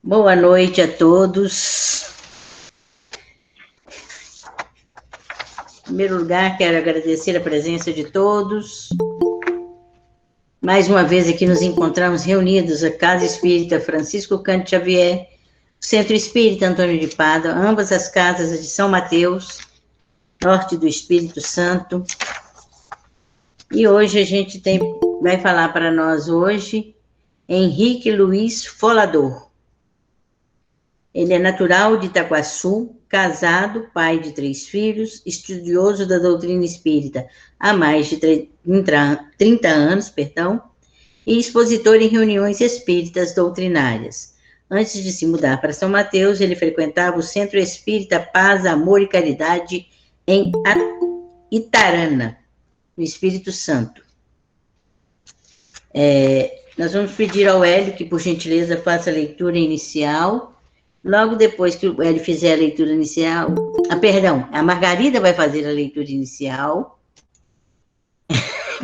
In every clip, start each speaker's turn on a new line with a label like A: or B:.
A: Boa noite a todos. Em primeiro lugar, quero agradecer a presença de todos. Mais uma vez aqui nos encontramos reunidos a Casa Espírita Francisco Cândido Xavier, o Centro Espírita Antônio de Pádua, ambas as casas de São Mateus, Norte do Espírito Santo. E hoje a gente vai falar para nós hoje Henrique Luiz Folador. Ele é natural de Itaguaçu, casado, pai de 3 filhos, estudioso da doutrina espírita há mais de 30 anos, e expositor em reuniões espíritas doutrinárias. Antes de se mudar para São Mateus, ele frequentava o Centro Espírita Paz, Amor e Caridade em Itarana, no Espírito Santo. Nós vamos pedir ao Hélio que, por gentileza, faça a leitura inicial. Logo depois que o Hélio fizer a leitura inicial... a Margarida vai fazer a leitura inicial.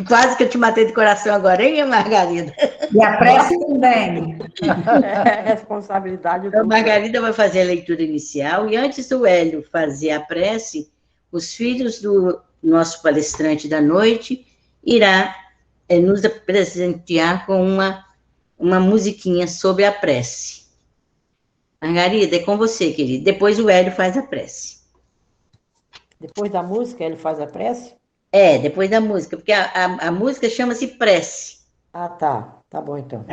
A: Quase que eu te matei de coração agora, hein, Margarida?
B: E a prece também.
C: Responsabilidade.
A: A Margarida vai fazer a leitura inicial. E antes do Hélio fazer a prece, os filhos do nosso palestrante da noite irá nos presentear com uma musiquinha sobre a prece. Margarida, é com você, querida. Depois o Hélio faz a prece.
C: Depois da música, ele faz a prece?
A: Depois da música, porque a música chama-se prece.
C: Ah, tá. Tá bom, então.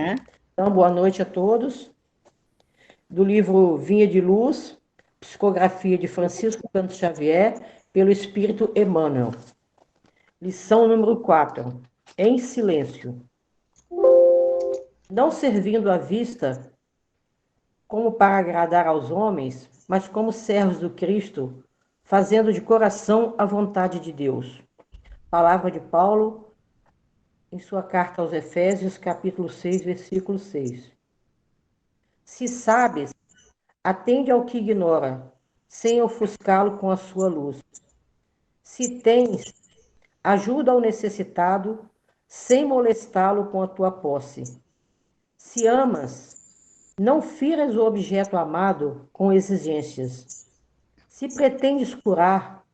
C: Então, boa noite a todos. Do livro Vinha de Luz, psicografia de Francisco Cândido Xavier, pelo Espírito Emmanuel. Lição número 4. Em silêncio. Não servindo à vista como para agradar aos homens, mas como servos do Cristo, fazendo de coração a vontade de Deus. Palavra de Paulo, em sua carta aos Efésios, capítulo 6, versículo 6. Se sabes, atende ao que ignora, sem ofuscá-lo com a sua luz. Se tens, ajuda ao necessitado, sem molestá-lo com a tua posse. Se amas, não firas o objeto amado com exigências. Se pretendes curar,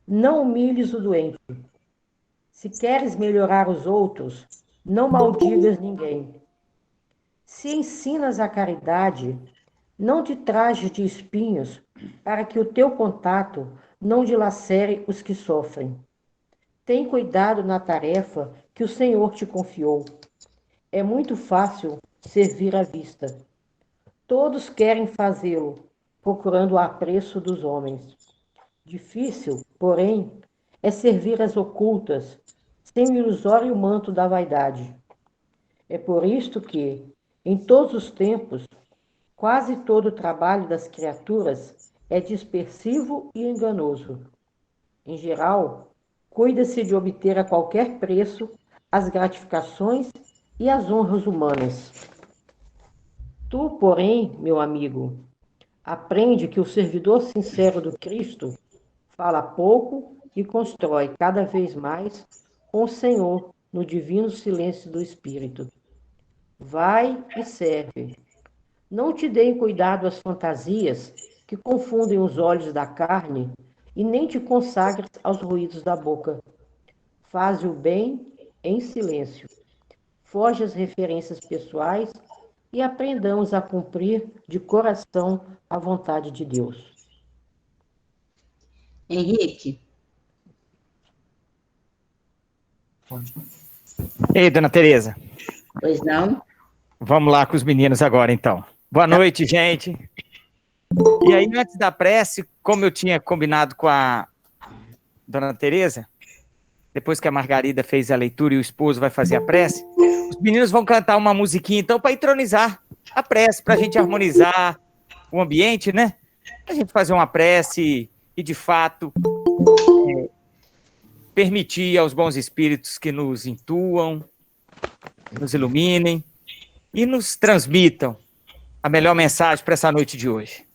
C: não humilhes o doente. Se queres melhorar os outros, não maldigas ninguém. Se ensinas a caridade, não te trajes de espinhos para que o teu contato não dilacere os que sofrem. Tem cuidado na tarefa que o Senhor te confiou. É muito fácil servir à vista. Todos querem fazê-lo, procurando o apreço dos homens. Difícil, porém, é servir às ocultas, sem o ilusório manto da vaidade. É por isto que, em todos os tempos, quase todo o trabalho das criaturas é dispersivo e enganoso. Em geral, cuida-se de obter a qualquer preço as gratificações e as honras humanas. Tu, porém, meu amigo, aprende que o servidor sincero do Cristo fala pouco e constrói cada vez mais com o Senhor no divino silêncio do Espírito. Vai e serve. Não te deem cuidado às fantasias que confundem os olhos da carne e nem te consagres aos ruídos da boca. Faze o bem em silêncio. Foge às referências pessoais e aprendamos a cumprir de coração a vontade de Deus.
A: Henrique.
D: Ei, dona Tereza.
A: Pois não?
D: Vamos lá com os meninos agora, então. Boa noite, gente. E aí, antes da prece, como eu tinha combinado com a dona Tereza, depois que a Margarida fez a leitura e o esposo vai fazer a prece, os meninos vão cantar uma musiquinha, então, para entronizar a prece, para a gente harmonizar o ambiente, né? A gente fazer uma prece e, de fato, permitir aos bons espíritos que nos intuam, nos iluminem e nos transmitam a melhor mensagem para essa noite de hoje.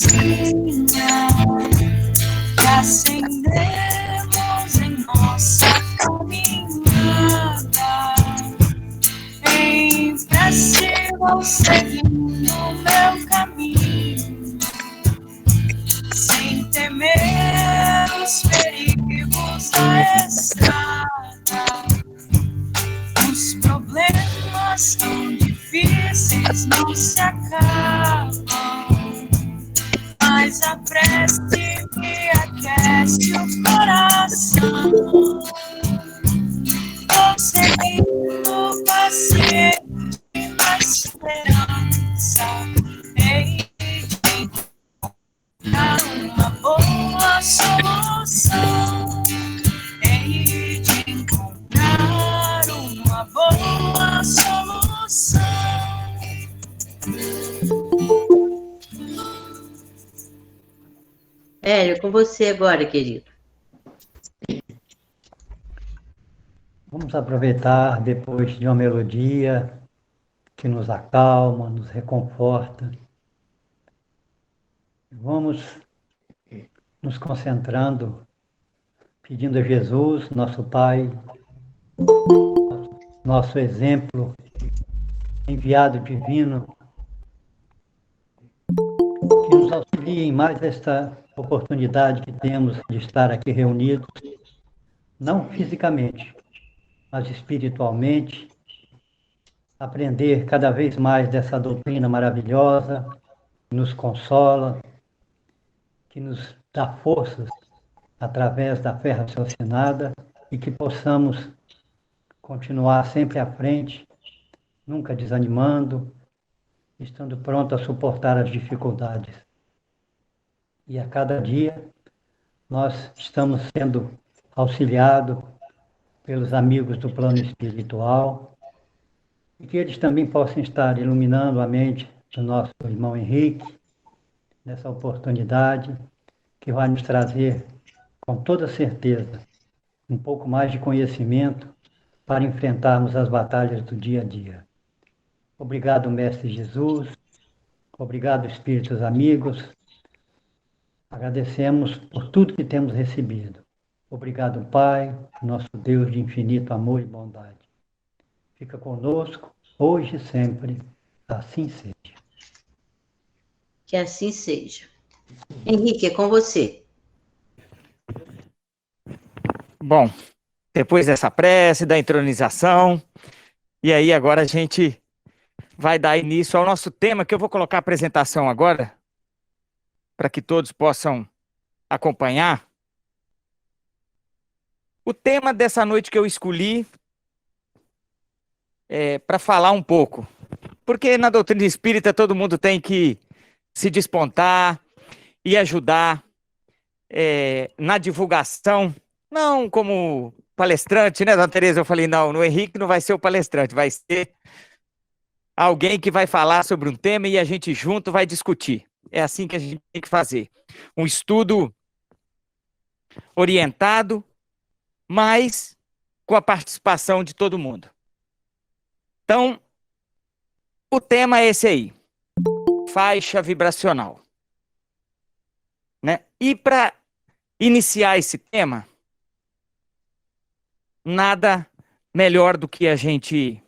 E: luzinha que acendemos em nossa caminhada. Em prece vou seguindo meu caminho, sem temer os perigos da estrada. Os problemas tão difíceis não se acabam, mas a prece me aquece o coração. Vou seguindo paciente na esperança, hei de encontrar uma boa solução. Hei de encontrar uma boa solução.
A: Hélio, com você agora, querido.
F: Vamos aproveitar depois de uma melodia que nos acalma, nos reconforta. Vamos nos concentrando, pedindo a Jesus, nosso Pai, nosso exemplo, enviado divino, que nos auxilie em mais esta oportunidade que temos de estar aqui reunidos, não fisicamente, mas espiritualmente, aprender cada vez mais dessa doutrina maravilhosa, que nos consola, que nos dá forças através da fé raciocinada e que possamos continuar sempre à frente, nunca desanimando, estando pronto a suportar as dificuldades. E a cada dia nós estamos sendo auxiliados pelos amigos do plano espiritual, e que eles também possam estar iluminando a mente do nosso irmão Henrique, nessa oportunidade, que vai nos trazer, com toda certeza, um pouco mais de conhecimento para enfrentarmos as batalhas do dia a dia. Obrigado, Mestre Jesus, obrigado, espíritos amigos, agradecemos por tudo que temos recebido. Obrigado, Pai, nosso Deus de infinito amor e bondade. Fica conosco, hoje e sempre, assim seja.
A: Que assim seja. Henrique, é com você.
D: Bom, depois dessa prece, da entronização, e aí agora a gente vai dar início ao nosso tema, que eu vou colocar a apresentação agora, para que todos possam acompanhar. O tema dessa noite que eu escolhi é para falar um pouco, porque na doutrina espírita todo mundo tem que se despontar e ajudar na divulgação, não como palestrante, né, dona Tereza? Eu falei, não, no Henrique não vai ser o palestrante, vai ser alguém que vai falar sobre um tema e a gente junto vai discutir. É assim que a gente tem que fazer. Um estudo orientado, mas com a participação de todo mundo. Então, o tema é esse aí, faixa vibracional. Né? E para iniciar esse tema, nada melhor do que a gente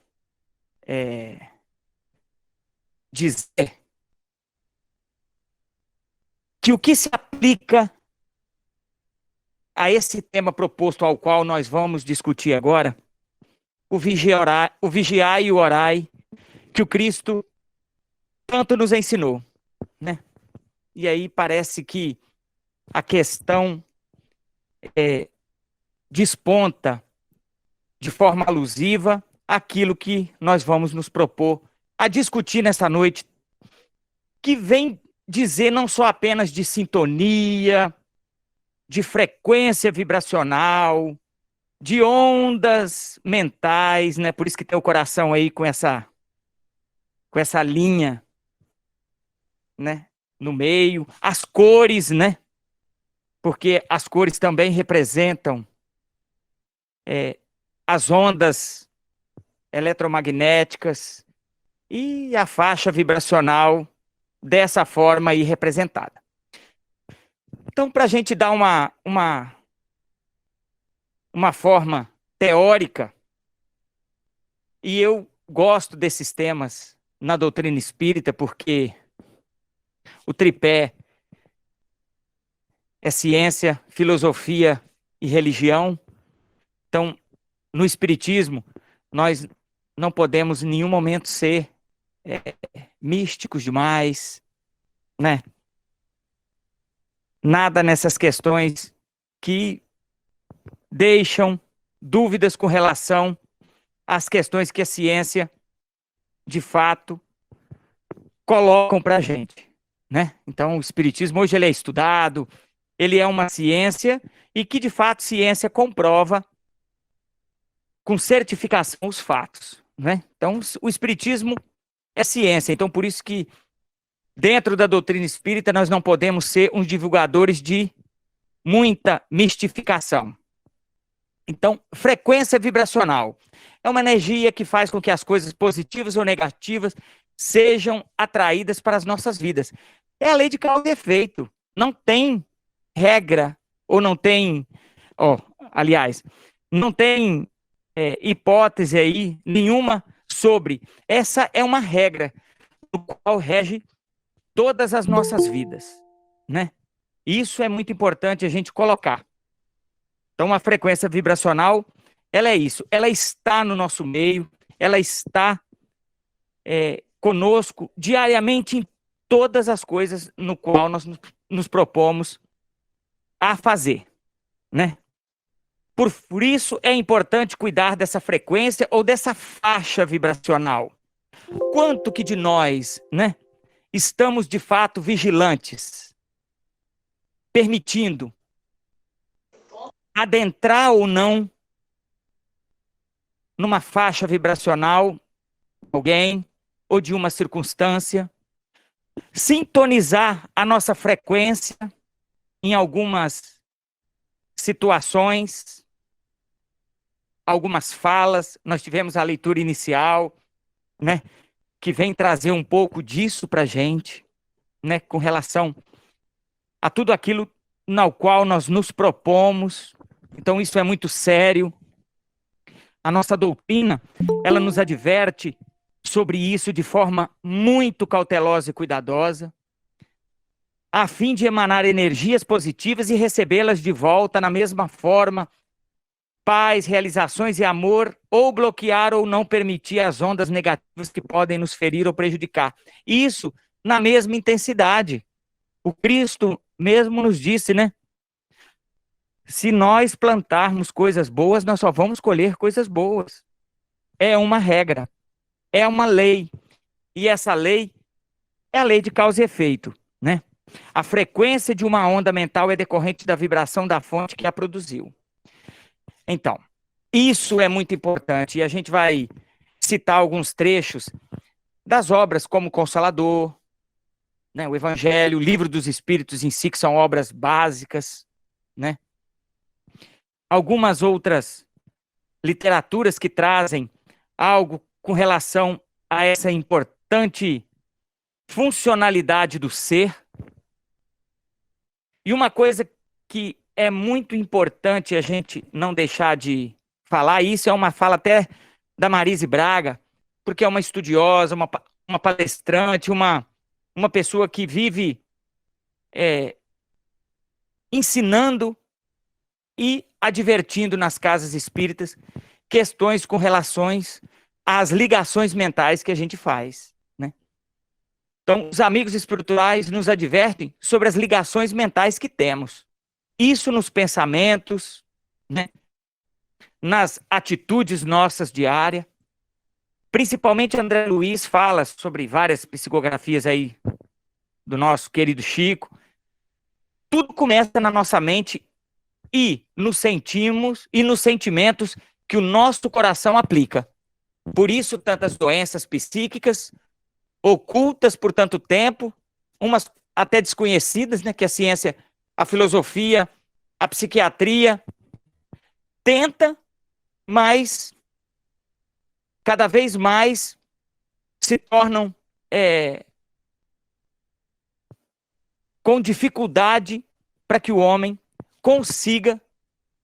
D: dizer que o que se aplica a esse tema proposto ao qual nós vamos discutir agora, o vigiai e o orai, que o Cristo tanto nos ensinou, né? E aí parece que a questão desponta de forma alusiva aquilo que nós vamos nos propor a discutir nessa noite, que vem dizer não só apenas de sintonia, de frequência vibracional, de ondas mentais, né? Por isso que tem o coração aí com essa linha, né? No meio, as cores, né? Porque as cores também representam as ondas eletromagnéticas e a faixa vibracional dessa forma aí representada. Então, para a gente dar uma forma teórica, e eu gosto desses temas na doutrina espírita, porque o tripé é ciência, filosofia e religião. Então, no espiritismo, nós não podemos em nenhum momento ser místicos demais, né? Nada nessas questões que deixam dúvidas com relação às questões que a ciência, de fato, colocam para a gente, né? Então, o espiritismo hoje ele é estudado, ele é uma ciência e que, de fato, ciência comprova com certificação os fatos, né? Então, o espiritismo é ciência. Então, por isso que dentro da doutrina espírita nós não podemos ser uns divulgadores de muita mistificação. Então, frequência vibracional é uma energia que faz com que as coisas positivas ou negativas sejam atraídas para as nossas vidas. É a lei de causa e efeito. Não tem regra, ou não tem, aliás, não tem hipótese aí nenhuma sobre. Essa é uma regra no qual rege todas as nossas vidas, né? Isso é muito importante a gente colocar. Então, a frequência vibracional, ela é isso. Ela está no nosso meio, ela está conosco diariamente em todas as coisas no qual nós nos propomos a fazer, né? Por isso é importante cuidar dessa frequência ou dessa faixa vibracional. Quanto que de nós, né, estamos de fato vigilantes, permitindo adentrar ou não numa faixa vibracional de alguém ou de uma circunstância, sintonizar a nossa frequência em algumas situações, algumas falas. Nós tivemos a leitura inicial, né, que vem trazer um pouco disso para a gente, né, com relação a tudo aquilo no qual nós nos propomos. Então, isso é muito sério. A nossa doutrina, ela nos adverte sobre isso de forma muito cautelosa e cuidadosa, a fim de emanar energias positivas e recebê-las de volta na mesma forma, paz, realizações e amor, ou bloquear ou não permitir as ondas negativas que podem nos ferir ou prejudicar. Isso na mesma intensidade. O Cristo mesmo nos disse, né? Se nós plantarmos coisas boas, nós só vamos colher coisas boas. É uma regra, é uma lei. E essa lei é a lei de causa e efeito, né? A frequência de uma onda mental é decorrente da vibração da fonte que a produziu. Então, isso é muito importante. E a gente vai citar alguns trechos das obras como Consolador, né, o Evangelho, o Livro dos Espíritos em si, que são obras básicas, né? Algumas outras literaturas que trazem algo com relação a essa importante funcionalidade do ser. E uma coisa que é muito importante a gente não deixar de falar, isso é uma fala até da Marise Braga, porque é uma estudiosa, uma palestrante, uma pessoa que vive ensinando e advertindo nas casas espíritas questões com relações às ligações mentais que a gente faz, né? Então, os amigos espirituais nos advertem sobre as ligações mentais que temos. Isso nos pensamentos, né? Nas atitudes nossas diárias. Principalmente André Luiz fala sobre várias psicografias aí do nosso querido Chico. Tudo começa na nossa mente e nos sentimos e nos sentimentos que o nosso coração aplica. Por isso, tantas doenças psíquicas ocultas por tanto tempo, umas até desconhecidas, né, que a ciência, a filosofia, a psiquiatria tenta, mas cada vez mais se tornam com dificuldade para que o homem consiga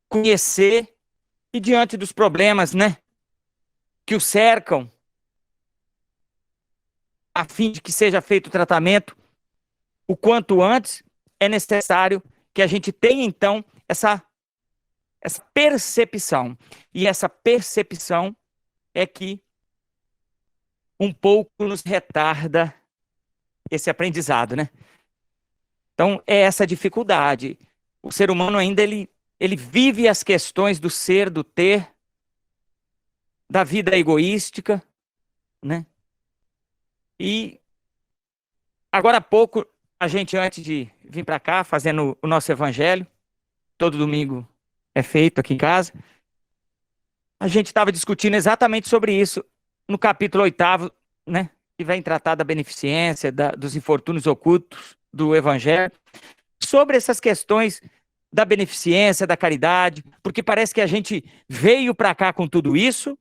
D: conhecer e diante dos problemas, né, que o cercam, a fim de que seja feito o tratamento o quanto antes, é necessário que a gente tenha, então, essa percepção. E essa percepção é que um pouco nos retarda esse aprendizado, né? Então, é essa dificuldade. O ser humano ainda, ele vive as questões do ser, do ter, da vida egoística, né? E agora há pouco, a gente, antes de vir para cá, fazendo o nosso evangelho, todo domingo é feito aqui em casa, a gente estava discutindo exatamente sobre isso, no capítulo 8º, né, que vem tratar da beneficência, dos infortúnios ocultos do evangelho, sobre essas questões da beneficência, da caridade, porque parece que a gente veio para cá com tudo isso,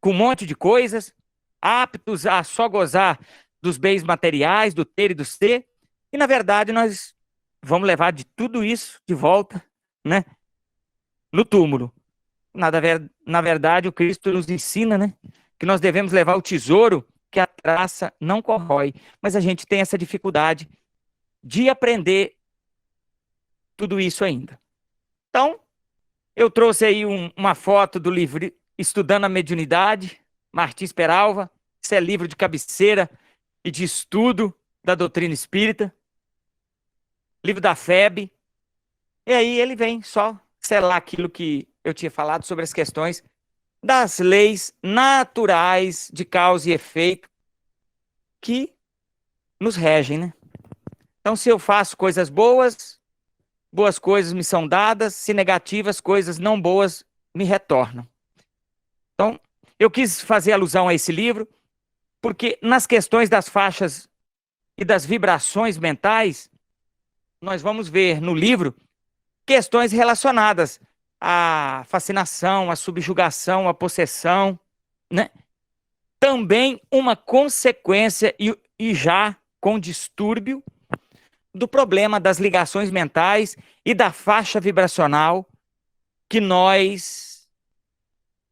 D: com um monte de coisas, aptos a só gozar dos bens materiais, do ter e do ser, e na verdade nós vamos levar de tudo isso de volta, né, no túmulo. Na verdade, o Cristo nos ensina, né, que nós devemos levar o tesouro que a traça não corrói, mas a gente tem essa dificuldade de aprender tudo isso ainda. Então, eu trouxe aí uma foto do livro Estudando a Mediunidade, Martins Peralva. Esse é livro de cabeceira e de estudo da doutrina espírita. Livro da FEB. E aí ele vem só selar aquilo que eu tinha falado sobre as questões das leis naturais de causa e efeito que nos regem, né? Então, se eu faço coisas boas, boas coisas me são dadas, se negativas, coisas não boas me retornam. Então, eu quis fazer alusão a esse livro, porque nas questões das faixas e das vibrações mentais, nós vamos ver no livro questões relacionadas à fascinação, à subjugação, à possessão, né? Também uma consequência e já com distúrbio do problema das ligações mentais e da faixa vibracional que nós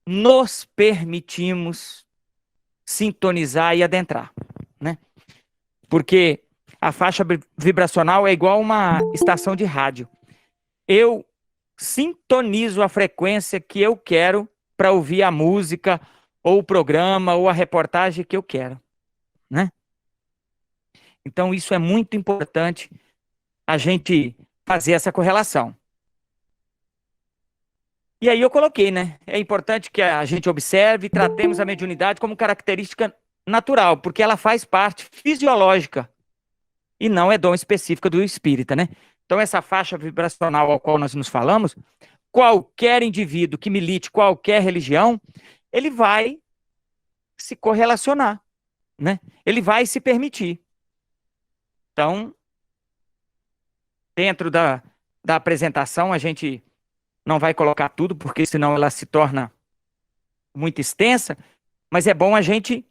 D: nos permitimos sintonizar e adentrar, né? Porque a faixa vibracional é igual uma estação de rádio. Eu sintonizo a frequência que eu quero para ouvir a música, ou o programa, ou a reportagem que eu quero, né? Então, isso é muito importante a gente fazer essa correlação. E aí eu coloquei, né? É importante que a gente observe e tratemos a mediunidade como característica natural, porque ela faz parte fisiológica e não é dom específico do espírita, né? Então, essa faixa vibracional ao qual nós nos falamos, qualquer indivíduo que milite qualquer religião, ele vai se correlacionar, né? Ele vai se permitir. Então, dentro da apresentação, a gente não vai colocar tudo, porque senão ela se torna muito extensa, mas é bom a gente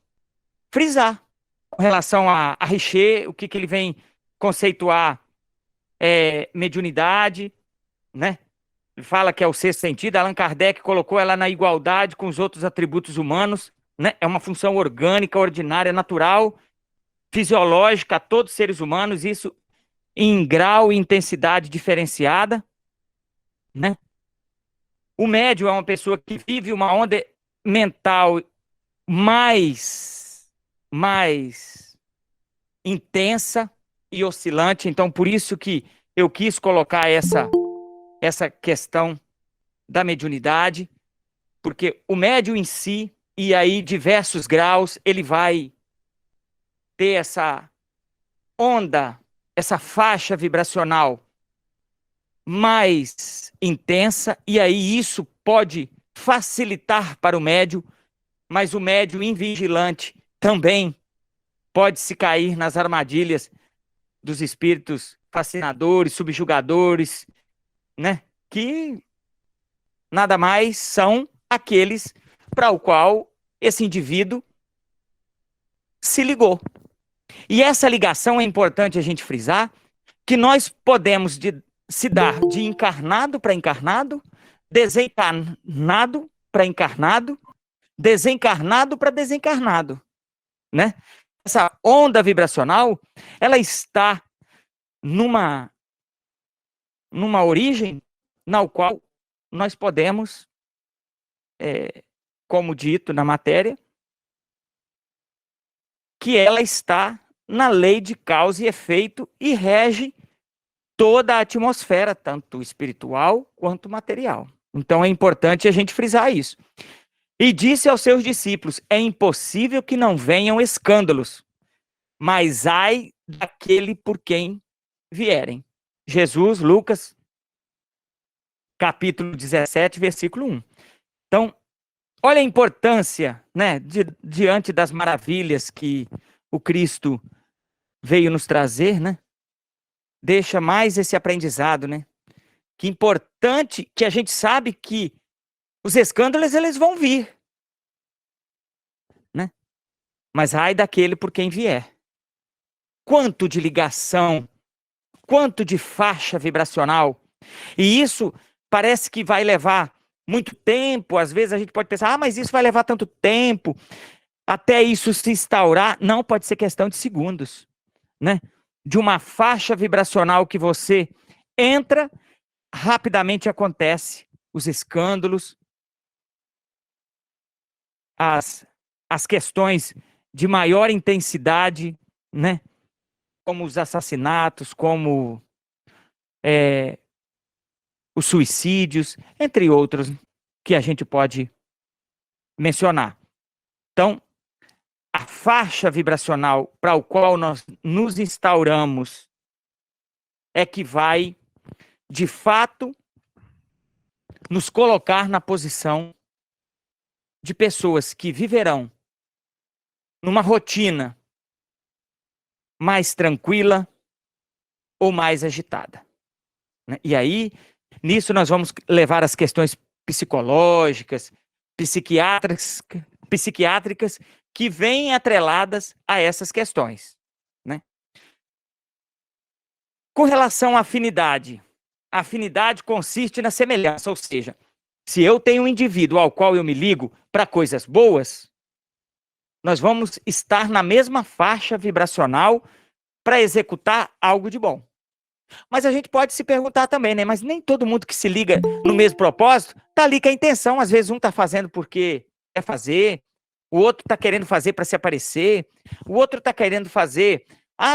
D: frisar com relação a Richer, o que ele vem conceituar mediunidade, né? Ele fala que é o sexto sentido. Allan Kardec colocou ela na igualdade com os outros atributos humanos, né? É uma função orgânica, ordinária, natural, fisiológica a todos os seres humanos, isso em grau e intensidade diferenciada, né? O médium é uma pessoa que vive uma onda mental mais intensa e oscilante. Então, por isso que eu quis colocar essa questão da mediunidade, porque o médium em si, e aí diversos graus, ele vai ter essa onda, essa faixa vibracional mais intensa, e aí isso pode facilitar para o médium, mas o médium invigilante também pode se cair nas armadilhas dos espíritos fascinadores, subjugadores, né? Que nada mais são aqueles para o qual esse indivíduo se ligou. E essa ligação é importante a gente frisar, que nós podemos se dar de encarnado para encarnado, desencarnado para encarnado, desencarnado para desencarnado, né? Essa onda vibracional, ela está numa origem na qual nós podemos, como dito na matéria, que ela está na lei de causa e efeito e rege toda a atmosfera, tanto espiritual quanto material. Então é importante a gente frisar isso. E disse aos seus discípulos: é impossível que não venham escândalos, mas ai daquele por quem vierem. Jesus, Lucas, capítulo 17, versículo 1. Então, olha a importância, né, diante das maravilhas que o Cristo veio nos trazer, né? Deixa mais esse aprendizado, né? Que importante que a gente sabe que os escândalos, eles vão vir, né? Mas ai daquele por quem vier. Quanto de ligação, quanto de faixa vibracional. E isso parece que vai levar muito tempo. Às vezes a gente pode pensar, mas isso vai levar tanto tempo até isso se instaurar. Não, pode ser questão de segundos, né? De uma faixa vibracional que você entra, rapidamente acontece os escândalos, as questões de maior intensidade, né? Como os assassinatos, como os suicídios, entre outros que a gente pode mencionar. Então, a faixa vibracional para o qual nós nos instauramos é que vai, de fato, nos colocar na posição de pessoas que viverão numa rotina mais tranquila ou mais agitada, né? E aí, nisso nós vamos levar as questões psicológicas, psiquiátricas que vêm atreladas a essas questões, né? Com relação à afinidade, a afinidade consiste na semelhança, ou seja, se eu tenho um indivíduo ao qual eu me ligo para coisas boas, nós vamos estar na mesma faixa vibracional para executar algo de bom. Mas a gente pode se perguntar também, né? Mas nem todo mundo que se liga no mesmo propósito está ali com a intenção. Às vezes um está fazendo porque quer fazer, o outro está querendo fazer para se aparecer, o outro está querendo fazer,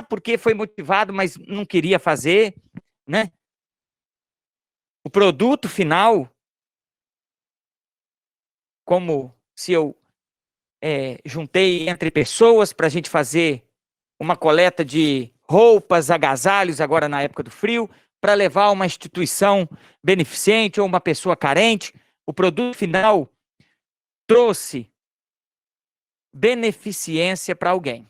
D: porque foi motivado, mas não queria fazer, né? O produto final, como se eu juntei entre pessoas para a gente fazer uma coleta de roupas, agasalhos, agora na época do frio, para levar a uma instituição beneficente ou uma pessoa carente, o produto final trouxe beneficência para alguém.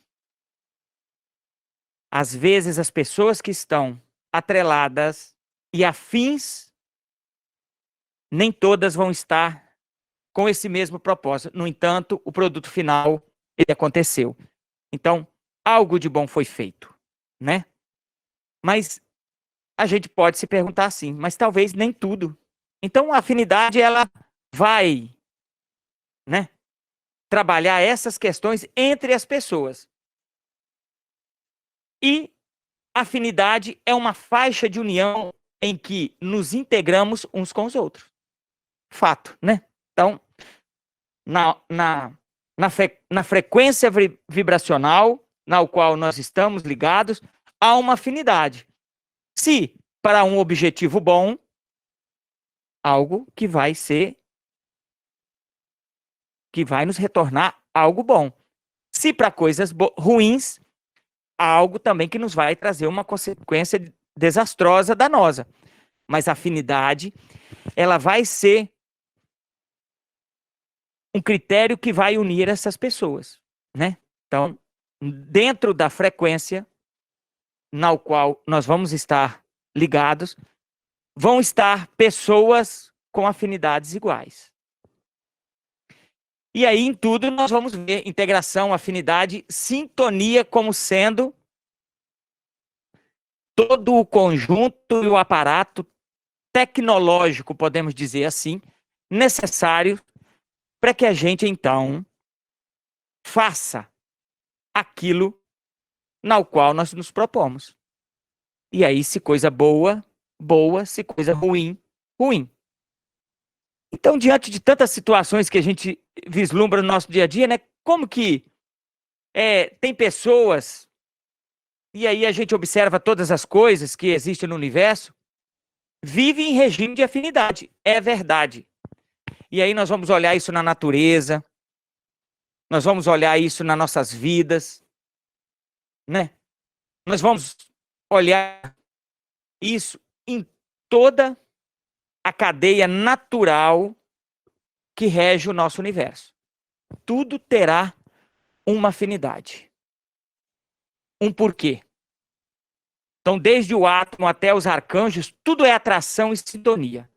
D: Às vezes, as pessoas que estão atreladas e afins, nem todas vão estar com esse mesmo propósito. No entanto, o produto final, ele aconteceu. Então, algo de bom foi feito, né? Mas a gente pode se perguntar assim, mas talvez nem tudo. Então, a afinidade, ela vai, né, trabalhar essas questões entre as pessoas. E afinidade é uma faixa de união em que nos integramos uns com os outros. Fato, né? Então, na frequência vibracional na qual nós estamos ligados, há uma afinidade. Se para um objetivo bom, algo que vai nos retornar algo bom. Se para coisas ruins, algo também que nos vai trazer uma consequência desastrosa, danosa. Mas a afinidade, ela vai ser um critério que vai unir essas pessoas, né? Então, dentro da frequência na qual nós vamos estar ligados, vão estar pessoas com afinidades iguais. E aí, em tudo, nós vamos ver integração, afinidade, sintonia como sendo todo o conjunto e o aparato tecnológico, podemos dizer assim, necessário para que a gente, então, faça aquilo na qual nós nos propomos. E aí, se coisa boa, boa, se coisa ruim, ruim. Então, diante de tantas situações que a gente vislumbra no nosso dia a dia, né? Como que tem pessoas, e aí a gente observa todas as coisas que existem no universo, vivem em regime de afinidade. É verdade. E aí nós vamos olhar isso na natureza, nós vamos olhar isso nas nossas vidas, né? Nós vamos olhar isso em toda a cadeia natural que rege o nosso universo. Tudo terá uma afinidade. Um porquê. Então, desde o átomo até os arcanjos, tudo é atração e sintonia.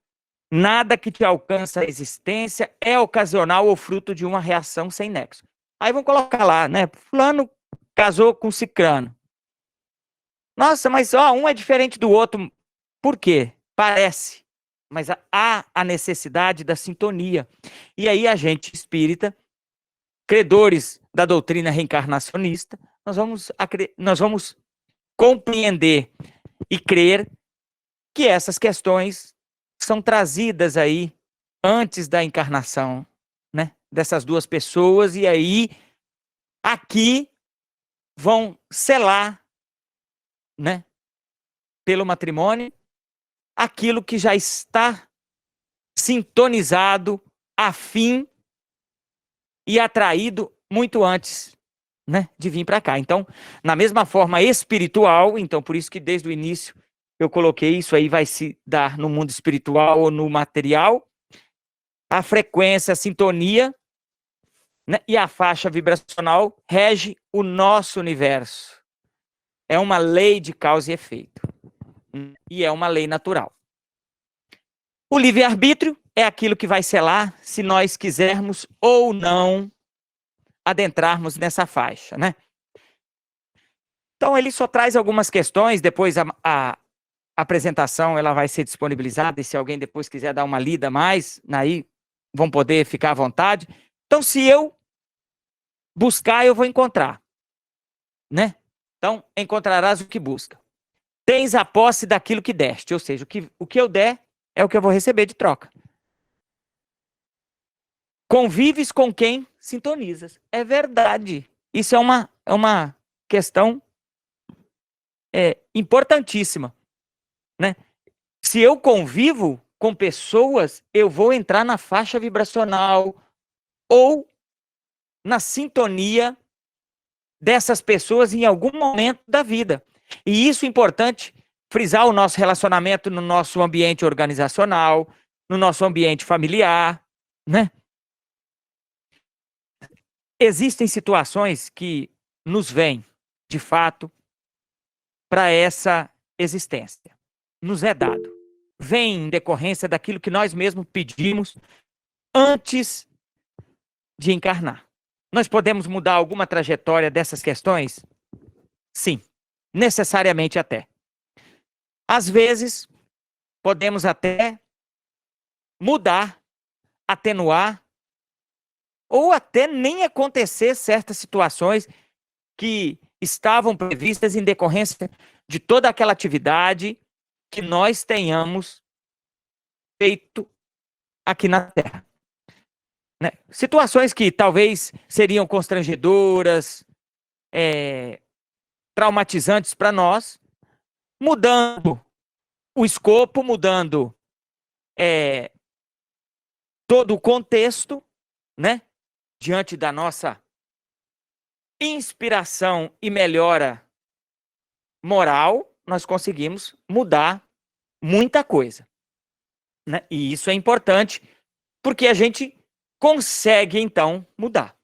D: Nada que te alcança a existência é ocasional ou fruto de uma reação sem nexo. Aí vão colocar lá, né? Fulano casou com cicrano. Nossa, mas um é diferente do outro. Por quê? Parece. Mas há a necessidade da sintonia. E aí a gente espírita, credores da doutrina reencarnacionista, nós vamos compreender e crer que essas questões são trazidas aí antes da encarnação, né, dessas duas pessoas, e aí aqui vão selar, né, pelo matrimônio, aquilo que já está sintonizado, afim e atraído muito antes, né, de vir para cá. Então, na mesma forma espiritual, então por isso que desde o início eu coloquei isso aí, vai se dar no mundo espiritual ou no material, a frequência, a sintonia, né, e a faixa vibracional rege o nosso universo. É uma lei de causa e efeito. E é uma lei natural. O livre-arbítrio é aquilo que vai selar se nós quisermos ou não adentrarmos nessa faixa, né? Então, ele só traz algumas questões, depois a apresentação ela vai ser disponibilizada, e se alguém depois quiser dar uma lida mais, aí vão poder ficar à vontade. Então, se eu buscar, eu vou encontrar, né? Então, encontrarás o que busca. Tens a posse daquilo que deste, ou seja, o que eu der é o que eu vou receber de troca. Convives com quem sintonizas. É verdade. Isso é uma questão importantíssima, né? Se eu convivo com pessoas, eu vou entrar na faixa vibracional ou na sintonia dessas pessoas em algum momento da vida. E isso é importante frisar o nosso relacionamento no nosso ambiente organizacional, no nosso ambiente familiar, né? Existem situações que nos vêm, de fato, para essa existência. Nos é dado. Vem em decorrência daquilo que nós mesmos pedimos antes de encarnar. Nós podemos mudar alguma trajetória dessas questões? Sim, necessariamente até. Às vezes, podemos até mudar, atenuar, ou até nem acontecer certas situações que estavam previstas em decorrência de toda aquela atividade que nós tenhamos feito aqui na Terra. Né? Situações que talvez seriam constrangedoras, traumatizantes para nós, mudando o escopo, mudando todo o contexto, né? Diante da nossa inspiração e melhora moral, nós conseguimos mudar muita coisa, né? E isso é importante, porque a gente consegue, então, mudar.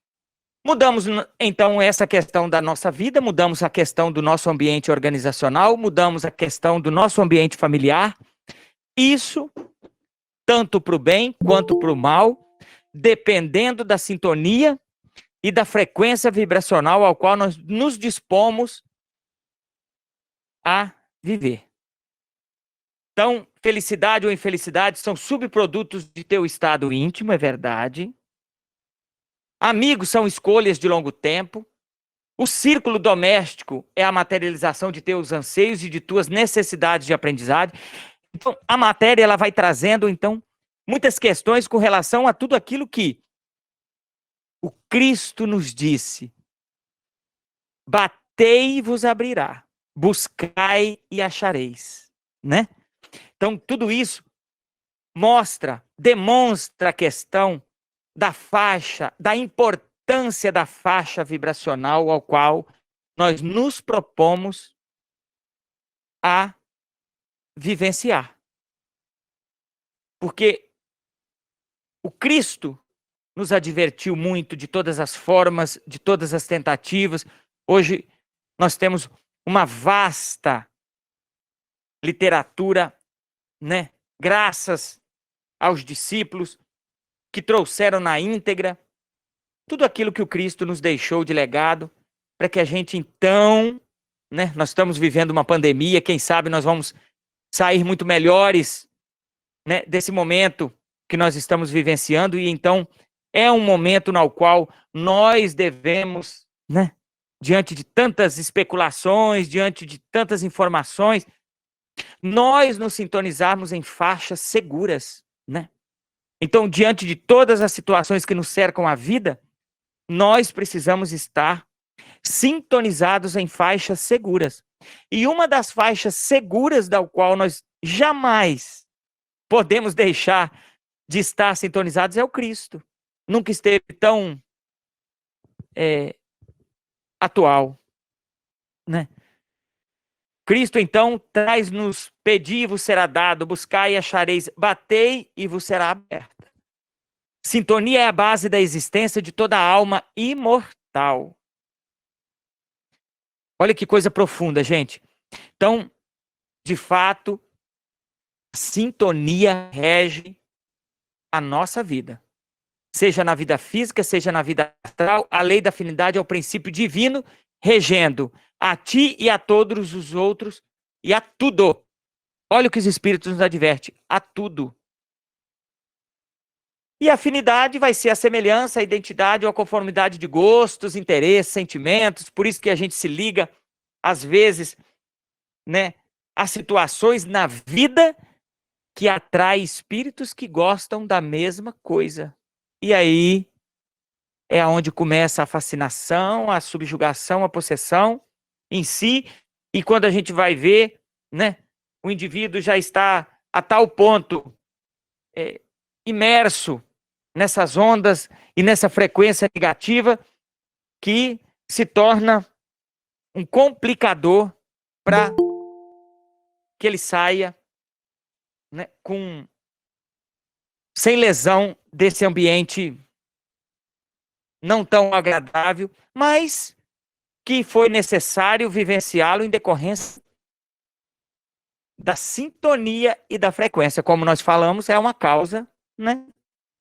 D: Mudamos, então, essa questão da nossa vida, mudamos a questão do nosso ambiente organizacional, mudamos a questão do nosso ambiente familiar. Isso, tanto para o bem quanto para o mal, dependendo da sintonia e da frequência vibracional ao qual nós nos dispomos a viver. Então, felicidade ou infelicidade são subprodutos de teu estado íntimo, é verdade. Amigos são escolhas de longo tempo. O círculo doméstico é a materialização de teus anseios e de tuas necessidades de aprendizagem. Então, a matéria ela vai trazendo, então, muitas questões com relação a tudo aquilo que o Cristo nos disse. Batei e vos abrirá, buscai e achareis, né? Então, tudo isso demonstra a questão da faixa, da importância da faixa vibracional ao qual nós nos propomos a vivenciar. Porque o Cristo nos advertiu muito de todas as formas, de todas as tentativas. Hoje nós temos uma vasta literatura, né? Graças aos discípulos que trouxeram na íntegra tudo aquilo que o Cristo nos deixou de legado, para que a gente então, né? Nós estamos vivendo uma pandemia, quem sabe nós vamos sair muito melhores, né, desse momento que nós estamos vivenciando, e então é um momento no qual nós devemos, né, diante de tantas especulações, diante de tantas informações, nós nos sintonizarmos em faixas seguras, né? Então, diante de todas as situações que nos cercam a vida, nós precisamos estar sintonizados em faixas seguras. E uma das faixas seguras da qual nós jamais podemos deixar de estar sintonizados é o Cristo. Nunca esteve tão atual, né? Cristo, então, traz-nos: pedi e vos será dado, buscai e achareis, batei e vos será aberta. Sintonia é a base da existência de toda alma imortal. Olha que coisa profunda, gente. Então, de fato, a sintonia rege a nossa vida. Seja na vida física, seja na vida astral, a lei da afinidade é o princípio divino regendo a ti e a todos os outros e a tudo. Olha o que os espíritos nos advertem: a tudo. E a afinidade vai ser a semelhança, a identidade ou a conformidade de gostos, interesses, sentimentos. Por isso que a gente se liga, às vezes, né, a situações na vida que atrai espíritos que gostam da mesma coisa. E aí é onde começa a fascinação, a subjugação, a possessão em si. E quando a gente vai ver, né, o indivíduo já está a tal ponto imerso nessas ondas e nessa frequência negativa que se torna um complicador para que ele saia, né, sem lesão desse ambiente não tão agradável, mas que foi necessário vivenciá-lo em decorrência da sintonia e da frequência. Como nós falamos, é uma causa, né,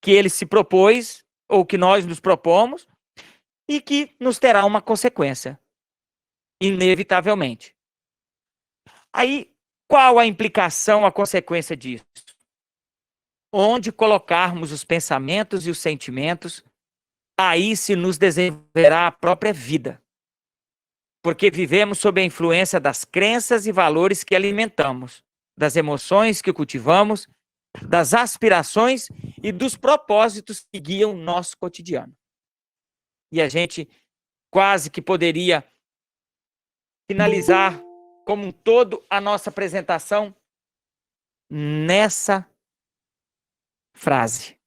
D: que ele se propôs, ou que nós nos propomos, e que nos terá uma consequência, inevitavelmente. Aí, qual a implicação, a consequência disso? Onde colocarmos os pensamentos e os sentimentos, aí se nos desenvolverá a própria vida. Porque vivemos sob a influência das crenças e valores que alimentamos, das emoções que cultivamos, das aspirações e dos propósitos que guiam o nosso cotidiano. E a gente quase que poderia finalizar como um todo a nossa apresentação nessa frase: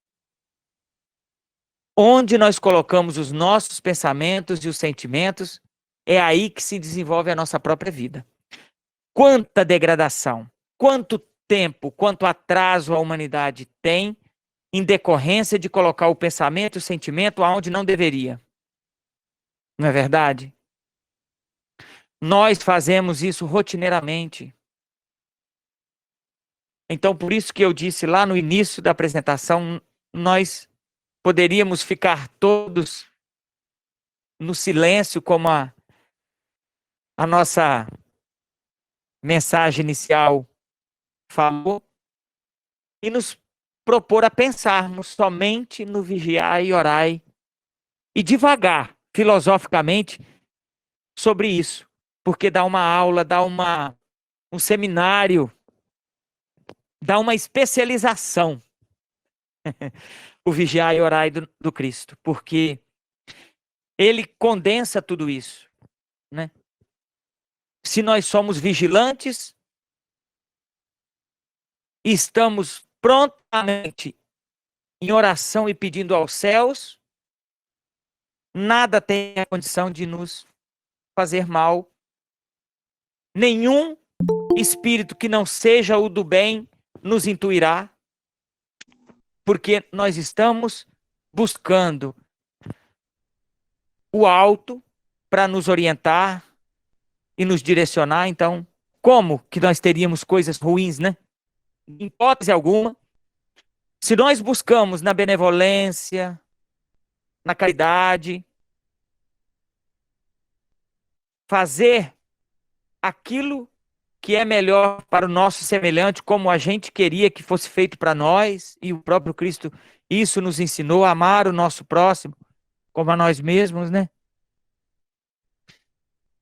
D: onde nós colocamos os nossos pensamentos e os sentimentos, é aí que se desenvolve a nossa própria vida. Quanta degradação, quanto tempo, quanto atraso a humanidade tem em decorrência de colocar o pensamento e o sentimento aonde não deveria. Não é verdade? Nós fazemos isso rotineiramente. Então, por isso que eu disse lá no início da apresentação, nós poderíamos ficar todos no silêncio, como a nossa mensagem inicial falou, e nos propor a pensarmos somente no vigiar e orai, e devagar, filosoficamente, sobre isso, porque dá uma aula, dá um seminário, dá uma especialização, o vigiar e orai do Cristo, porque ele condensa tudo isso, né? Se nós somos vigilantes, e estamos prontamente em oração e pedindo aos céus, nada tem a condição de nos fazer mal. Nenhum espírito que não seja o do bem nos intuirá, porque nós estamos buscando o alto para nos orientar e nos direcionar. Então, como que nós teríamos coisas ruins, né? Em hipótese alguma. Se nós buscamos na benevolência, na caridade, fazer aquilo que é melhor para o nosso semelhante, como a gente queria que fosse feito para nós, e o próprio Cristo isso nos ensinou, a amar o nosso próximo como a nós mesmos, né?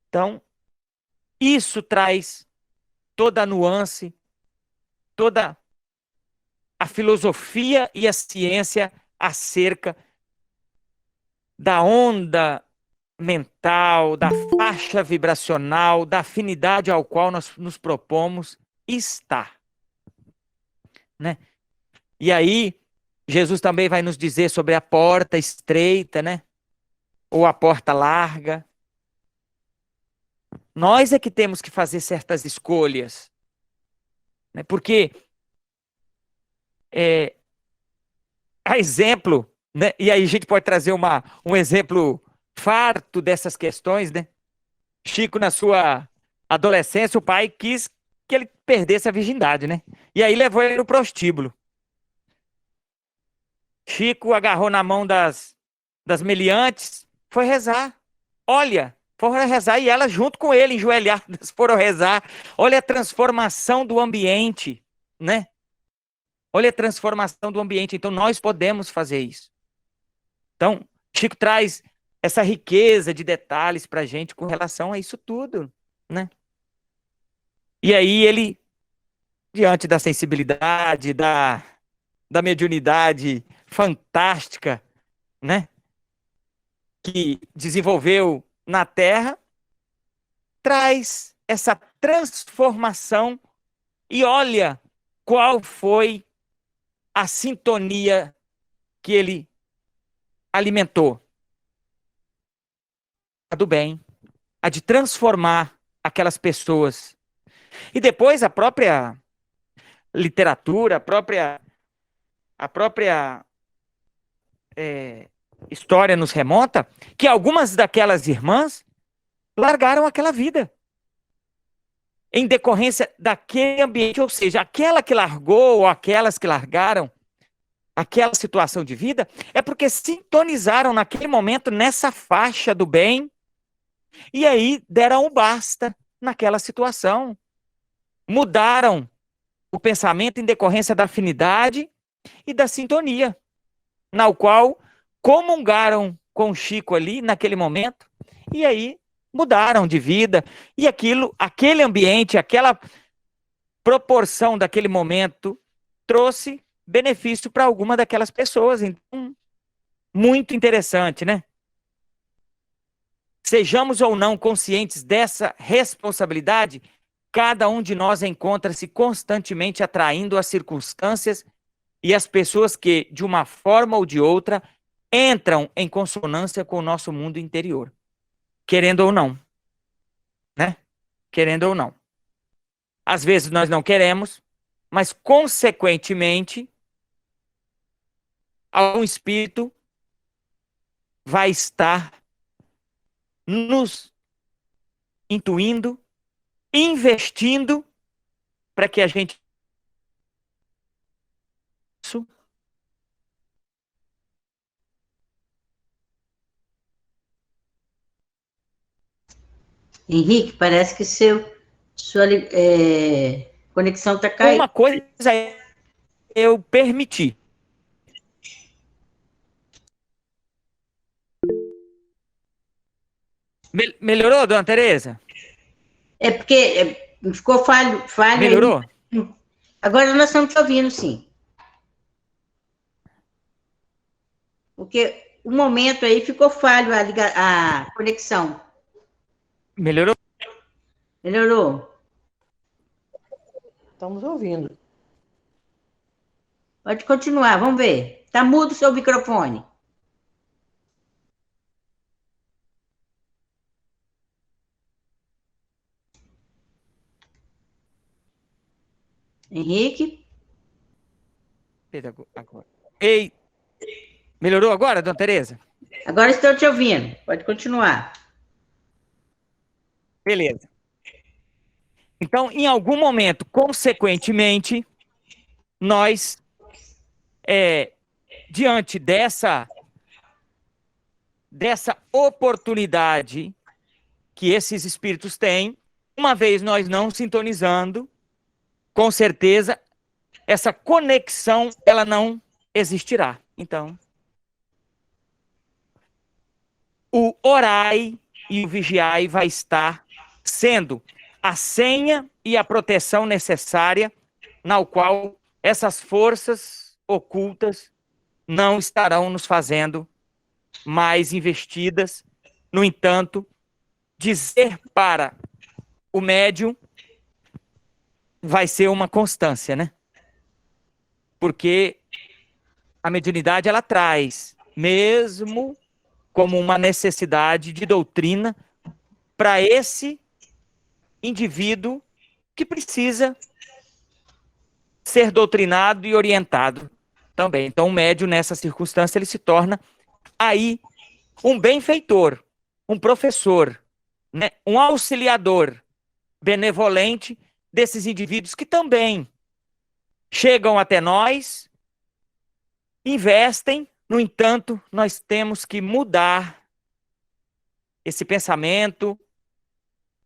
D: Então, isso traz toda a nuance, toda a filosofia e a ciência acerca da onda mental, da faixa vibracional, da afinidade ao qual nós nos propomos estar, né? E aí, Jesus também vai nos dizer sobre a porta estreita, né? Ou a porta larga. Nós é que temos que fazer certas escolhas, né? Porque a exemplo, né? E aí a gente pode trazer um exemplo farto dessas questões, né? Chico, na sua adolescência, o pai quis que ele perdesse a virgindade, né? E aí levou ele no prostíbulo. Chico agarrou na mão das meliantes, foi rezar. Olha, foram rezar e elas junto com ele, enjoelhadas, foram rezar. Olha a transformação do ambiente, né? Olha a transformação do ambiente. Então nós podemos fazer isso. Então, Chico traz essa riqueza de detalhes para a gente com relação a isso tudo, né? E aí ele, diante da sensibilidade, da mediunidade fantástica, né, que desenvolveu na Terra, traz essa transformação e olha qual foi a sintonia que ele alimentou. A do bem, a de transformar aquelas pessoas. E depois a própria literatura, a própria história nos remonta que algumas daquelas irmãs largaram aquela vida em decorrência daquele ambiente, ou seja, aquela que largou ou aquelas que largaram aquela situação de vida é porque sintonizaram naquele momento nessa faixa do bem e aí deram um basta naquela situação. Mudaram o pensamento em decorrência da afinidade e da sintonia, na qual comungaram com Chico ali naquele momento, e aí mudaram de vida, e aquele ambiente, aquela proporção daquele momento trouxe benefício para alguma daquelas pessoas. Então, muito interessante, né? Sejamos ou não conscientes dessa responsabilidade, cada um de nós encontra-se constantemente atraindo as circunstâncias e as pessoas que, de uma forma ou de outra, entram em consonância com o nosso mundo interior. Querendo ou não. Né? Querendo ou não. Às vezes nós não queremos, mas, consequentemente, algum espírito vai estar nos intuindo, investindo para que a gente
A: Henrique, parece que sua Conexão está caindo.
D: Uma coisa eu permiti. Melhorou, dona Tereza?
A: É porque ficou falho
D: Melhorou?
A: aí. Agora nós estamos te ouvindo, sim. Porque o momento aí ficou falho a conexão.
D: Melhorou?
A: Melhorou?
C: Estamos ouvindo.
A: Pode continuar, vamos ver. Está mudo o seu microfone. Henrique?
D: Agora. Ei, melhorou agora, dona Tereza?
A: Agora estou te ouvindo. Pode continuar.
D: Beleza. Então, em algum momento, consequentemente, nós, diante dessa oportunidade que esses espíritos têm, uma vez nós não sintonizando, com certeza, essa conexão, ela não existirá. Então, o orai e o vigiai vai estar sendo a senha e a proteção necessária na qual essas forças ocultas não estarão nos fazendo mais investidas. No entanto, dizer para o médium vai ser uma constância, né? Porque a mediunidade, ela traz, mesmo como uma necessidade de doutrina para esse indivíduo que precisa ser doutrinado e orientado também. Então, o médium, nessa circunstância, ele se torna aí um benfeitor, um professor, né? Um auxiliador benevolente desses indivíduos que também chegam até nós, investem. No entanto, nós temos que mudar esse pensamento,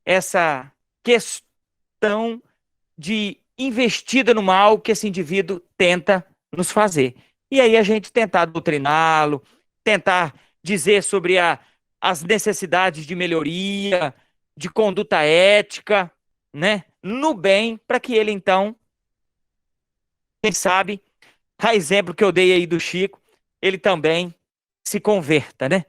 D: essa questão de investida no mal que esse indivíduo tenta nos fazer. E aí a gente tentar doutriná-lo, tentar dizer sobre as necessidades de melhoria, de conduta ética, né, no bem, para que ele então, quem sabe, a exemplo que eu dei aí do Chico, ele também se converta, né?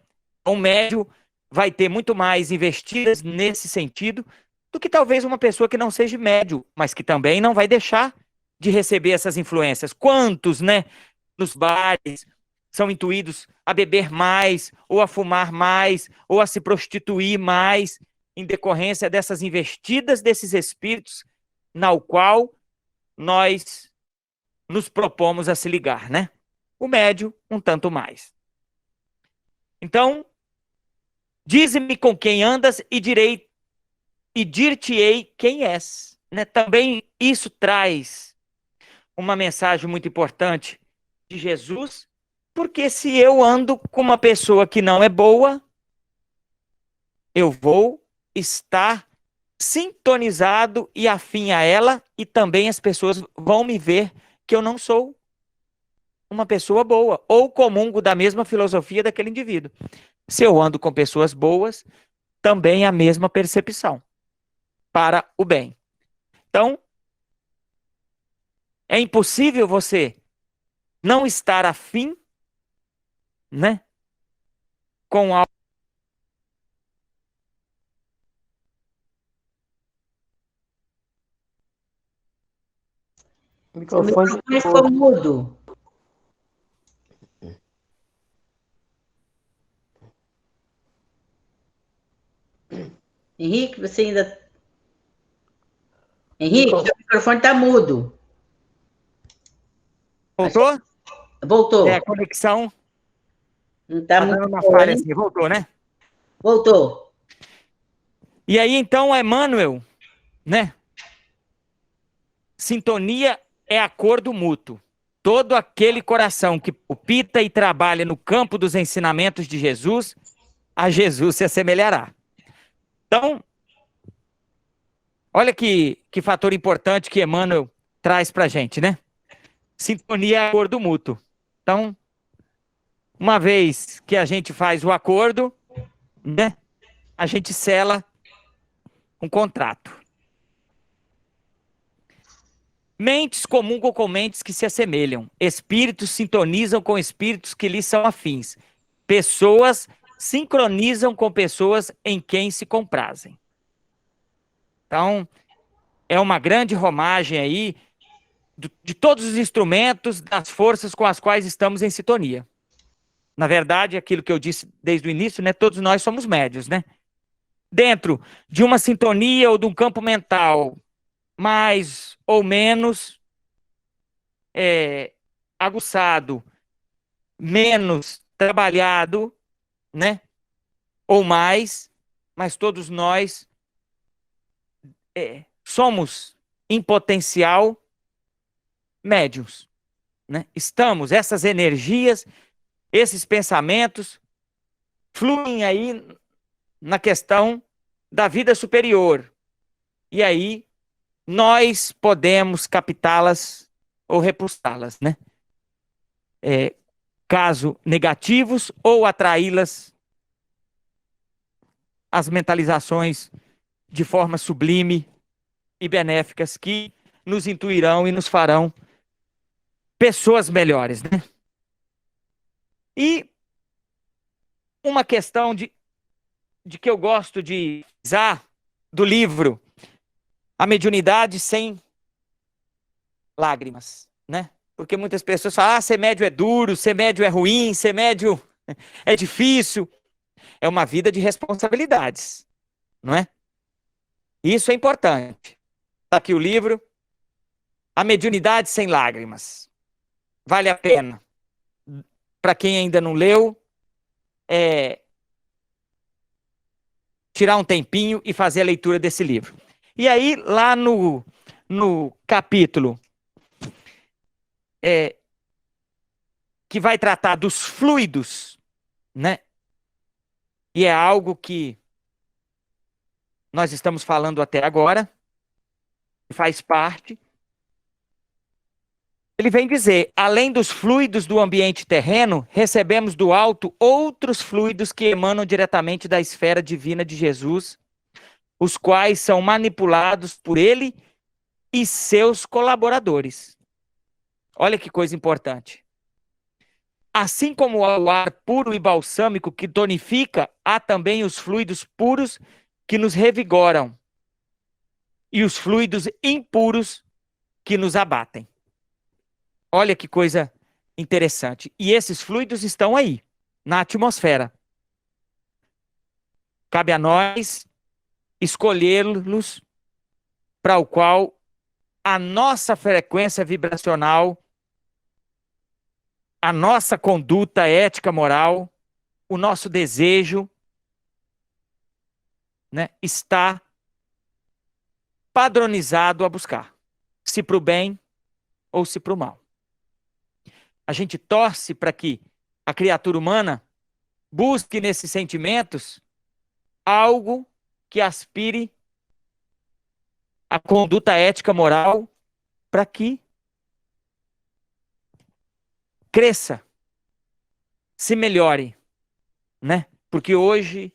D: O médium vai ter muito mais investidas nesse sentido do que talvez uma pessoa que não seja médium, mas que também não vai deixar de receber essas influências. Quantos, né, nos bares são intuídos a beber mais, ou a fumar mais, ou a se prostituir mais, em decorrência dessas investidas desses espíritos, na qual nós nos propomos a se ligar, né? O médium, um tanto mais. Então, dize-me com quem andas e dir-te-ei quem és. Né? Também isso traz uma mensagem muito importante de Jesus, porque se eu ando com uma pessoa que não é boa, eu vou estar sintonizado e afim a ela, e também as pessoas vão me ver que eu não sou uma pessoa boa, ou comungo da mesma filosofia daquele indivíduo. Se eu ando com pessoas boas, também a mesma percepção para o bem. Então, é impossível você não estar afim, né, com algo.
C: O
A: O
C: microfone
A: microfone ficou mudo. Henrique, você ainda... Henrique, seu microfone está mudo.
D: Voltou?
A: Voltou.
D: É, a conexão
A: Não está
D: tá
A: muito
D: dando uma
A: boa,
D: falha
A: hein?
D: assim. Voltou, né?
A: Voltou.
D: E aí, então, Emmanuel, né? Sintonia é acordo mútuo. Todo aquele coração que palpita e trabalha no campo dos ensinamentos de Jesus, a Jesus se assemelhará. Então, Olha que fator importante que Emmanuel traz para a gente, né? Sintonia é acordo mútuo. Então, uma vez que a gente faz o acordo, né? A gente sela um contrato. Mentes comungam com mentes que se assemelham. Espíritos sintonizam com espíritos que lhes são afins. Pessoas sincronizam com pessoas em quem se comprazem. Então, é uma grande romagem aí de todos os instrumentos, das forças com as quais estamos em sintonia. Na verdade, aquilo que eu disse desde o início, né? Todos nós somos médios, né? Dentro de uma sintonia ou de um campo mental mais ou menos aguçado, menos trabalhado, né? Ou mais, mas todos nós somos, em potencial, médiums, né? Estamos, essas energias, esses pensamentos, fluem aí na questão da vida superior. E aí, nós podemos captá-las ou repulsá-las, né? Caso negativos, ou atraí-las às mentalizações de forma sublime e benéficas que nos intuirão e nos farão pessoas melhores, né? E uma questão de que eu gosto de usar do livro A Mediunidade Sem Lágrimas, né? Porque muitas pessoas falam, ser médio é duro, ser médio é ruim, ser médio é difícil. É uma vida de responsabilidades, não é? Isso é importante. Está aqui o livro, A Mediunidade Sem Lágrimas. Vale a pena. Para quem ainda não leu, tirar um tempinho e fazer a leitura desse livro. E aí, lá no capítulo que vai tratar dos fluidos, né? E é algo que nós estamos falando até agora, faz parte. Ele vem dizer, além dos fluidos do ambiente terreno, recebemos do alto outros fluidos que emanam diretamente da esfera divina de Jesus, os quais são manipulados por ele e seus colaboradores. Olha que coisa importante. Assim como o ar puro e balsâmico que tonifica, há também os fluidos puros que nos revigoram e os fluidos impuros que nos abatem. Olha que coisa interessante. E esses fluidos estão aí, na atmosfera. Cabe a nós escolhê-los para o qual a nossa frequência vibracional, a nossa conduta ética, moral, o nosso desejo, né, está padronizado a buscar, se para o bem ou se para o mal. A gente torce para que a criatura humana busque nesses sentimentos algo que aspire a conduta ética moral para que cresça, se melhore, né? Porque hoje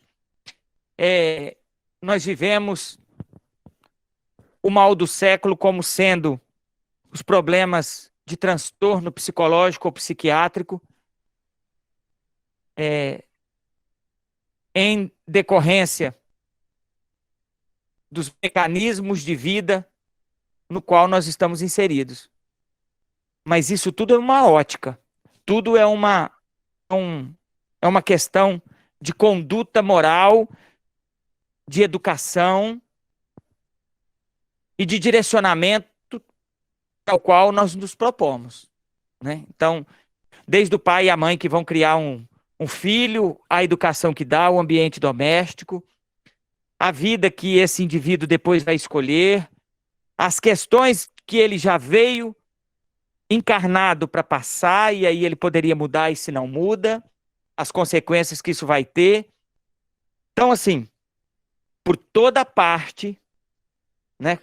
D: nós vivemos o mal do século como sendo os problemas de transtorno psicológico ou psiquiátrico em decorrência dos mecanismos de vida no qual nós estamos inseridos. Mas isso tudo é uma ótica, tudo é uma questão de conduta moral, de educação e de direcionamento ao qual nós nos propomos, né? Então, desde o pai e a mãe que vão criar um filho, a educação que dá, o ambiente doméstico, a vida que esse indivíduo depois vai escolher, as questões que ele já veio encarnado para passar, e aí ele poderia mudar e se não muda, as consequências que isso vai ter. Então, assim, por toda parte, né?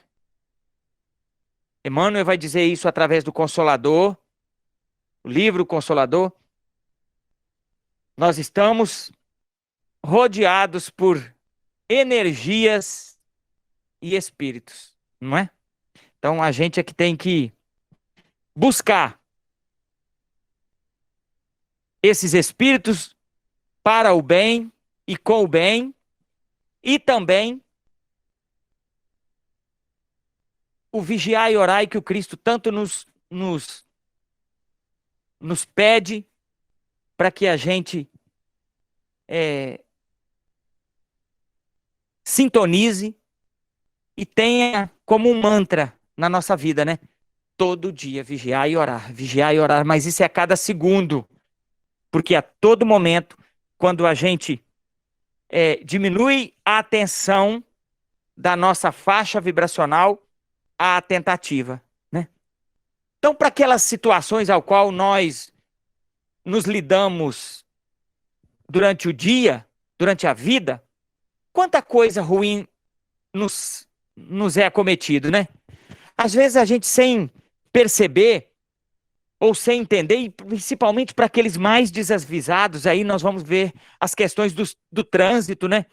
D: Emmanuel vai dizer isso através do Consolador, o livro Consolador. Nós estamos rodeados por energias e espíritos, não é? Então a gente é que tem que buscar esses espíritos para o bem e com o bem, e também o vigiar e orar que o Cristo tanto nos pede para que a gente sintonize e tenha como um mantra na nossa vida, né? Todo dia vigiar e orar, mas isso é a cada segundo, porque a todo momento, quando a gente diminui a atenção da nossa faixa vibracional, a tentativa, né? Então, para aquelas situações ao qual nós nos lidamos durante o dia, durante a vida, quanta coisa ruim nos é acometido, né? Às vezes a gente sem perceber ou sem entender, e principalmente para aqueles mais desavisados, aí nós vamos ver as questões do trânsito, né?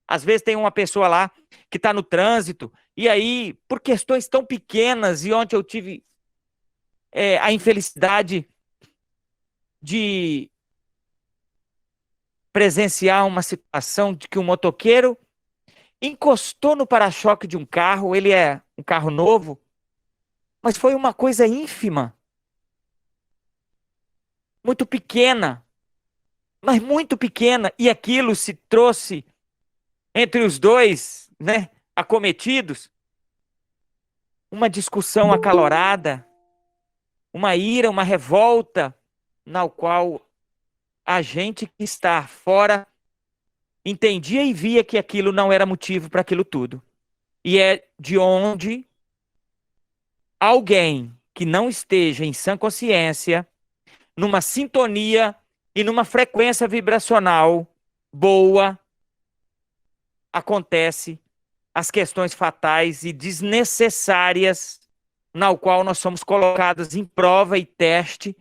D: Às vezes tem uma pessoa lá que está no trânsito, e aí, por questões tão pequenas, e ontem eu tive a infelicidade de presenciar uma situação de que um motoqueiro encostou no para-choque de um carro, ele é um carro novo, mas foi uma coisa ínfima, muito pequena, mas muito pequena, e aquilo se trouxe entre os dois, né, acometidos, uma discussão acalorada, uma ira, uma revolta, na qual a gente que está fora entendia e via que aquilo não era motivo para aquilo tudo. E é de onde alguém que não esteja em sã consciência, numa sintonia e numa frequência vibracional boa, acontece as questões fatais e desnecessárias na qual nós somos colocados em prova e teste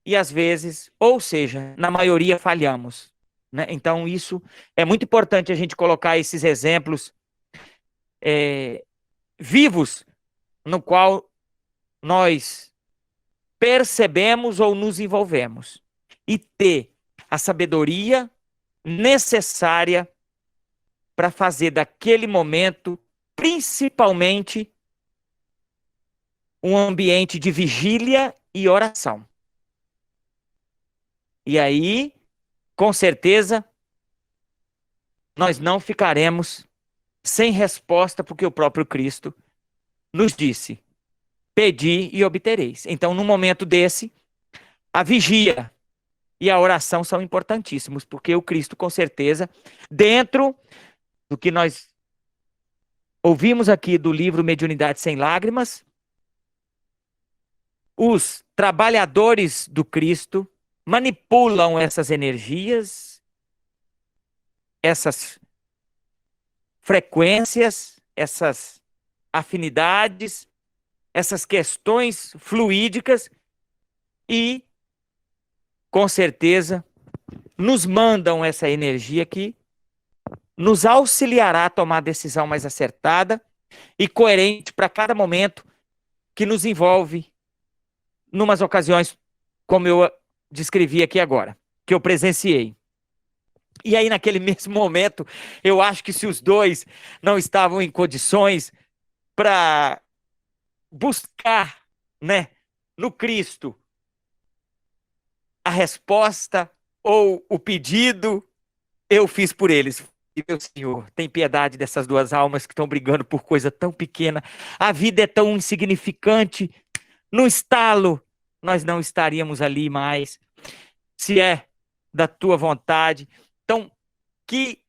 D: e às vezes, ou seja, na maioria falhamos, né? Então isso é muito importante a gente colocar esses exemplos vivos no qual nós percebemos ou nos envolvemos e ter a sabedoria necessária para fazer daquele momento, principalmente, um ambiente de vigília e oração. E aí, com certeza, nós não ficaremos sem resposta, porque o próprio Cristo nos disse: pedi e obtereis. Então, num momento desse, a vigia e a oração são importantíssimos, porque o Cristo, com certeza, dentro do que nós ouvimos aqui do livro Mediunidade Sem Lágrimas, os trabalhadores do Cristo manipulam essas energias, essas frequências, essas afinidades, essas questões fluídicas e, com certeza, nos mandam essa energia que nos auxiliará a tomar a decisão mais acertada e coerente para cada momento que nos envolve numas ocasiões, como eu descrevi aqui agora, que eu presenciei. E aí, naquele mesmo momento, eu acho que se os dois não estavam em condições para buscar, né, no Cristo a resposta ou o pedido, eu fiz por eles. E, meu Senhor, tem piedade dessas duas almas que estão brigando por coisa tão pequena. A vida é tão insignificante. No estalo, nós não estaríamos ali mais. Se é da tua vontade. Então, que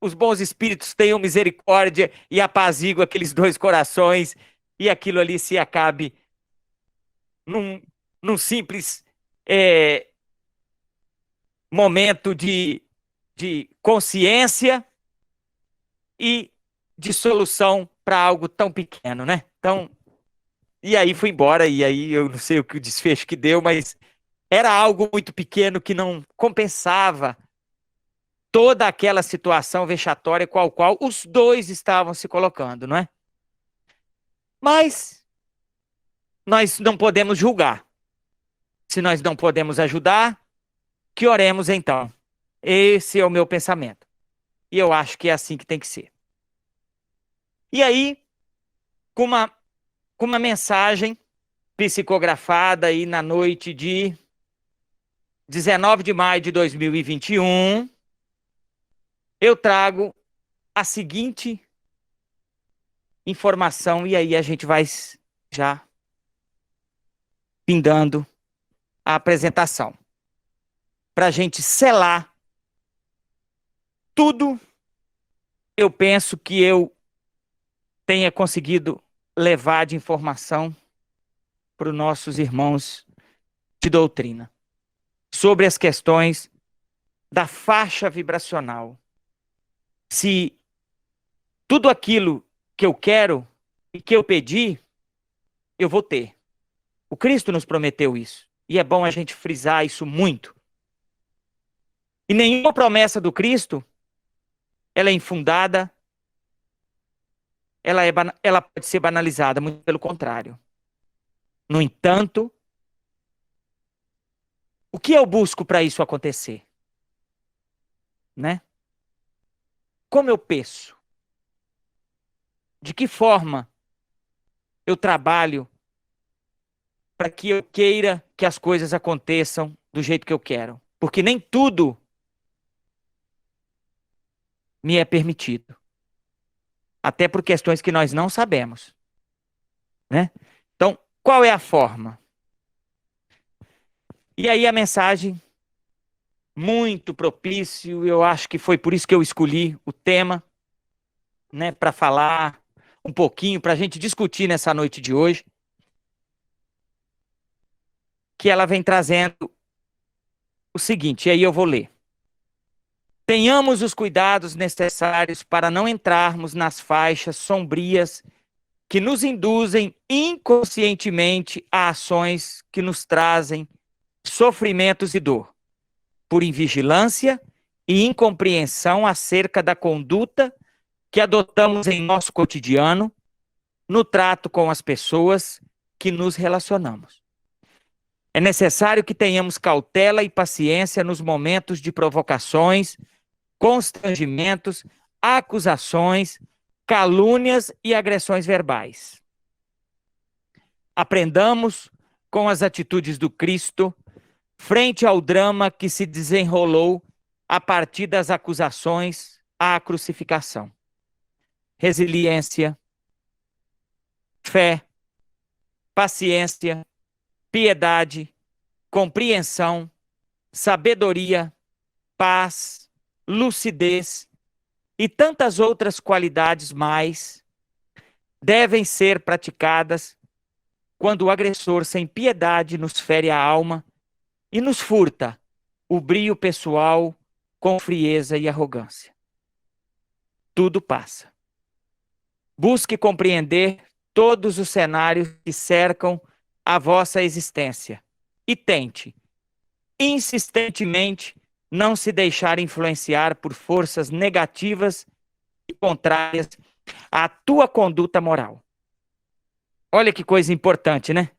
D: os bons espíritos tenham misericórdia e apaziguem aqueles dois corações e aquilo ali se acabe num simples momento de consciência e de solução para algo tão pequeno, né? Então, e aí fui embora, e aí eu não sei o que o desfecho que deu, mas era algo muito pequeno que não compensava toda aquela situação vexatória qual os dois estavam se colocando, não é? Mas nós não podemos julgar. Se nós não podemos ajudar, que oremos então. Esse é o meu pensamento. E eu acho que é assim que tem que ser. E aí, com uma mensagem psicografada aí na noite de 19 de maio de 2021, eu trago a seguinte informação, e aí a gente vai já findando a apresentação, para a gente selar tudo. Eu penso que eu tenha conseguido levar de informação para os nossos irmãos de doutrina sobre as questões da faixa vibracional. Se tudo aquilo que eu quero e que eu pedi, eu vou ter. O Cristo nos prometeu isso. E é bom a gente frisar isso muito. E nenhuma promessa do Cristo, ela é infundada, ela pode ser banalizada, muito pelo contrário. No entanto, o que eu busco para isso acontecer? Né? Como eu penso? De que forma eu trabalho para que eu queira que as coisas aconteçam do jeito que eu quero? Porque nem tudo me é permitido. Até por questões que nós não sabemos. Né? Então, qual é a forma? E aí a mensagem, muito propício, eu acho que foi por isso que eu escolhi o tema, né, para falar um pouquinho, para a gente discutir nessa noite de hoje, que ela vem trazendo o seguinte, e aí eu vou ler. Tenhamos os cuidados necessários para não entrarmos nas faixas sombrias que nos induzem inconscientemente a ações que nos trazem sofrimentos e dor, por invigilância e incompreensão acerca da conduta que adotamos em nosso cotidiano, no trato com as pessoas que nos relacionamos. É necessário que tenhamos cautela e paciência nos momentos de provocações, constrangimentos, acusações, calúnias e agressões verbais. Aprendamos com as atitudes do Cristo frente ao drama que se desenrolou a partir das acusações à crucificação. Resiliência, fé, paciência, piedade, compreensão, sabedoria, paz, lucidez e tantas outras qualidades mais devem ser praticadas quando o agressor sem piedade nos fere a alma e nos furta o brio pessoal com frieza e arrogância. Tudo passa. Busque compreender todos os cenários que cercam a vossa existência e tente, insistentemente, não se deixar influenciar por forças negativas e contrárias à tua conduta moral. Olha que coisa importante, né?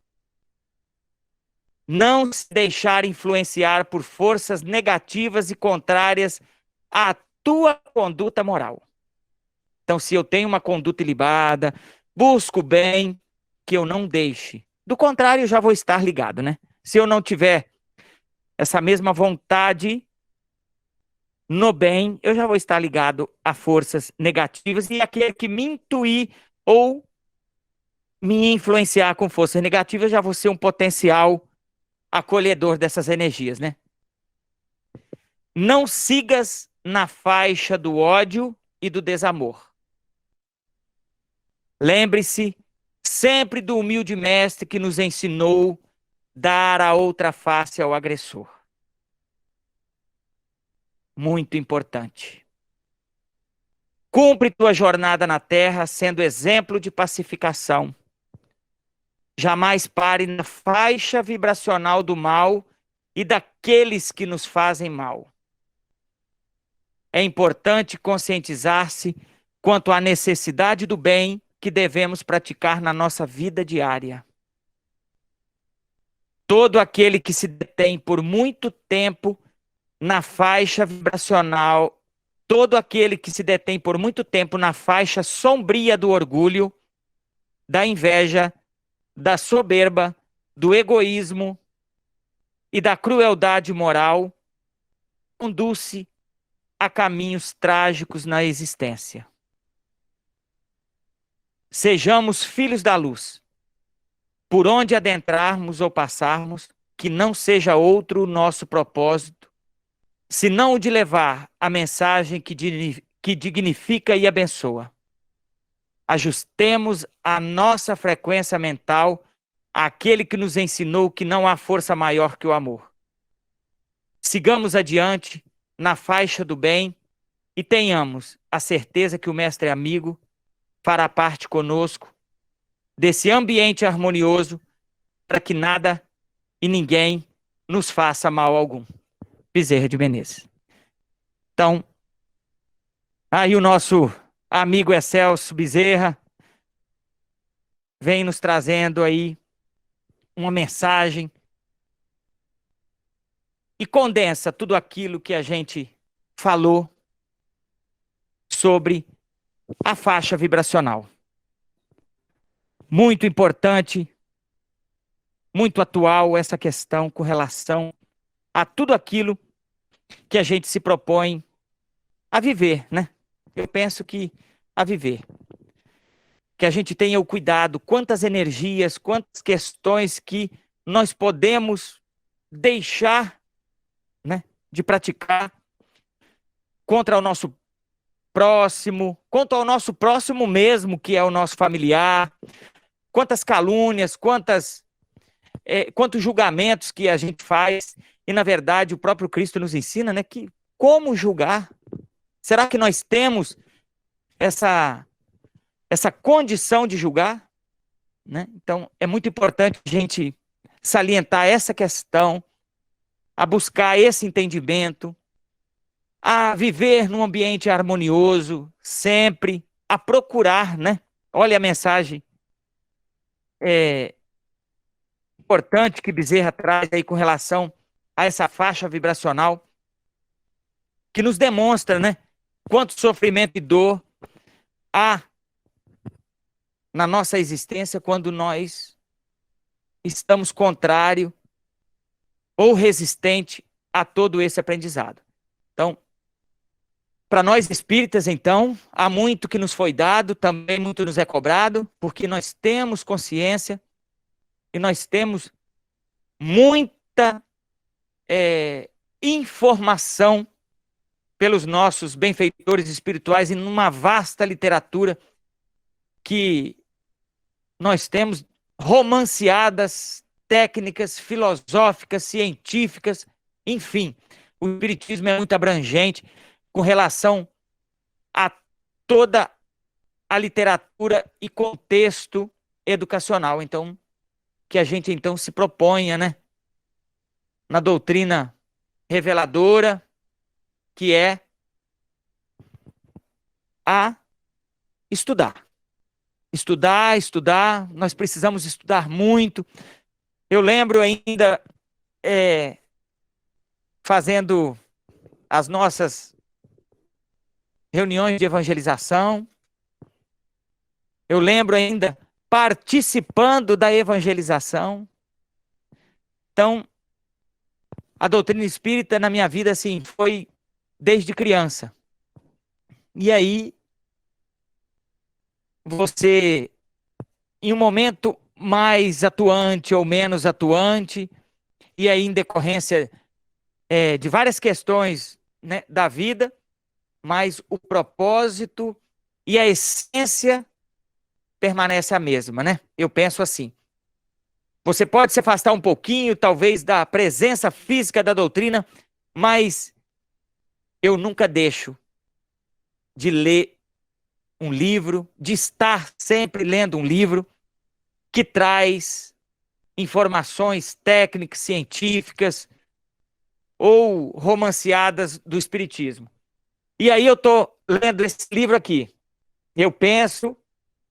D: Não se deixar influenciar por forças negativas e contrárias à tua conduta moral. Então, se eu tenho uma conduta ilibada, busco o bem, que eu não deixe. Do contrário, eu já vou estar ligado, né? Se eu não tiver essa mesma vontade no bem, eu já vou estar ligado a forças negativas e aquele que me intuir ou me influenciar com forças negativas, eu já vou ser um potencial acolhedor dessas energias, né? Não sigas na faixa do ódio e do desamor. Lembre-se sempre do humilde mestre que nos ensinou dar a outra face ao agressor. Muito importante. Cumpre tua jornada na terra, sendo exemplo de pacificação. Jamais pare na faixa vibracional do mal e daqueles que nos fazem mal. É importante conscientizar-se quanto à necessidade do bem que devemos praticar na nossa vida diária. Todo aquele que se detém por muito tempo na faixa vibracional, todo aquele que se detém por muito tempo na faixa sombria do orgulho, da inveja, da soberba, do egoísmo e da crueldade moral, conduz-se a caminhos trágicos na existência. Sejamos filhos da luz. Por onde adentrarmos ou passarmos, que não seja outro o nosso propósito, senão o de levar a mensagem que dignifica e abençoa. Ajustemos a nossa frequência mental àquele que nos ensinou que não há força maior que o amor. Sigamos adiante na faixa do bem e tenhamos a certeza que o Mestre amigo fará parte conosco desse ambiente harmonioso para que nada e ninguém nos faça mal algum. Bezerra de Menezes. Então, aí o nosso amigo Excelso Bezerra vem nos trazendo aí uma mensagem e condensa tudo aquilo que a gente falou sobre a faixa vibracional. Muito importante, muito atual essa questão com relação a tudo aquilo que a gente se propõe a viver, né? Eu penso que a viver. Que a gente tenha o cuidado, quantas energias, quantas questões que nós podemos deixar, né, de praticar contra o nosso próximo, contra o nosso próximo mesmo, que é o nosso familiar, quantas calúnias, quantos julgamentos que a gente faz, e na verdade o próprio Cristo nos ensina, né, que como julgar? Será que nós temos essa condição de julgar? Né? Então é muito importante a gente salientar essa questão, a buscar esse entendimento, a viver num ambiente harmonioso, sempre, a procurar, né? Olha a mensagem importante que Bezerra traz aí com relação a essa faixa vibracional, que nos demonstra, né, quanto sofrimento e dor há na nossa existência quando nós estamos contrário ou resistente a todo esse aprendizado. Então, para nós espíritas, então, há muito que nos foi dado, também muito nos é cobrado, porque nós temos consciência e nós temos muita informação pelos nossos benfeitores espirituais e numa vasta literatura que nós temos romanceadas, técnicas filosóficas, científicas, enfim, o espiritismo é muito abrangente com relação a toda a literatura e contexto educacional. Então, que a gente então se proponha, né, na doutrina reveladora, que é a estudar. Estudar, nós precisamos estudar muito. Eu lembro ainda, fazendo as nossas reuniões de evangelização, eu lembro ainda participando da evangelização. Então, a doutrina espírita na minha vida, assim, foi desde criança. E aí, você, em um momento mais atuante ou menos atuante, e aí em decorrência de várias questões, né, da vida, mas o propósito e a essência permanece a mesma, né? Eu penso assim. Você pode se afastar um pouquinho, talvez, da presença física da doutrina, mas eu nunca deixo de ler um livro, de estar sempre lendo um livro que traz informações técnicas, científicas ou romanceadas do Espiritismo. E aí eu estou lendo esse livro aqui. Eu penso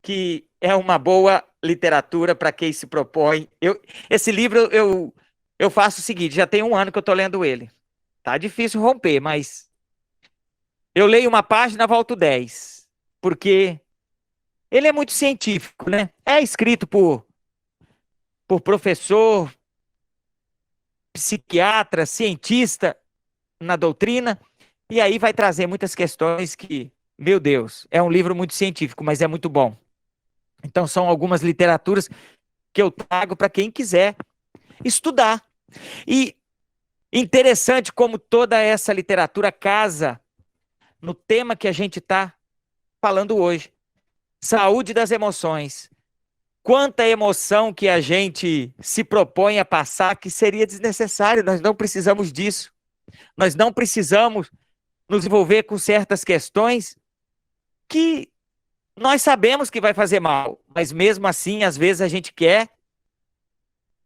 D: que é uma boa literatura para quem se propõe. Esse livro eu faço o seguinte, já tem 1 ano que eu estou lendo ele. Tá difícil romper, mas eu leio uma página, volto 10, porque ele é muito científico, né? É escrito por professor, psiquiatra, cientista na doutrina, e aí vai trazer muitas questões que, meu Deus, é um livro muito científico, mas é muito bom. Então são algumas literaturas que eu trago para quem quiser estudar. E interessante como toda essa literatura casa no tema que a gente está falando hoje. Saúde das emoções. Quanta emoção que a gente se propõe a passar que seria desnecessário, nós não precisamos disso. Nós não precisamos nos envolver com certas questões que nós sabemos que vai fazer mal, mas mesmo assim, às vezes a gente quer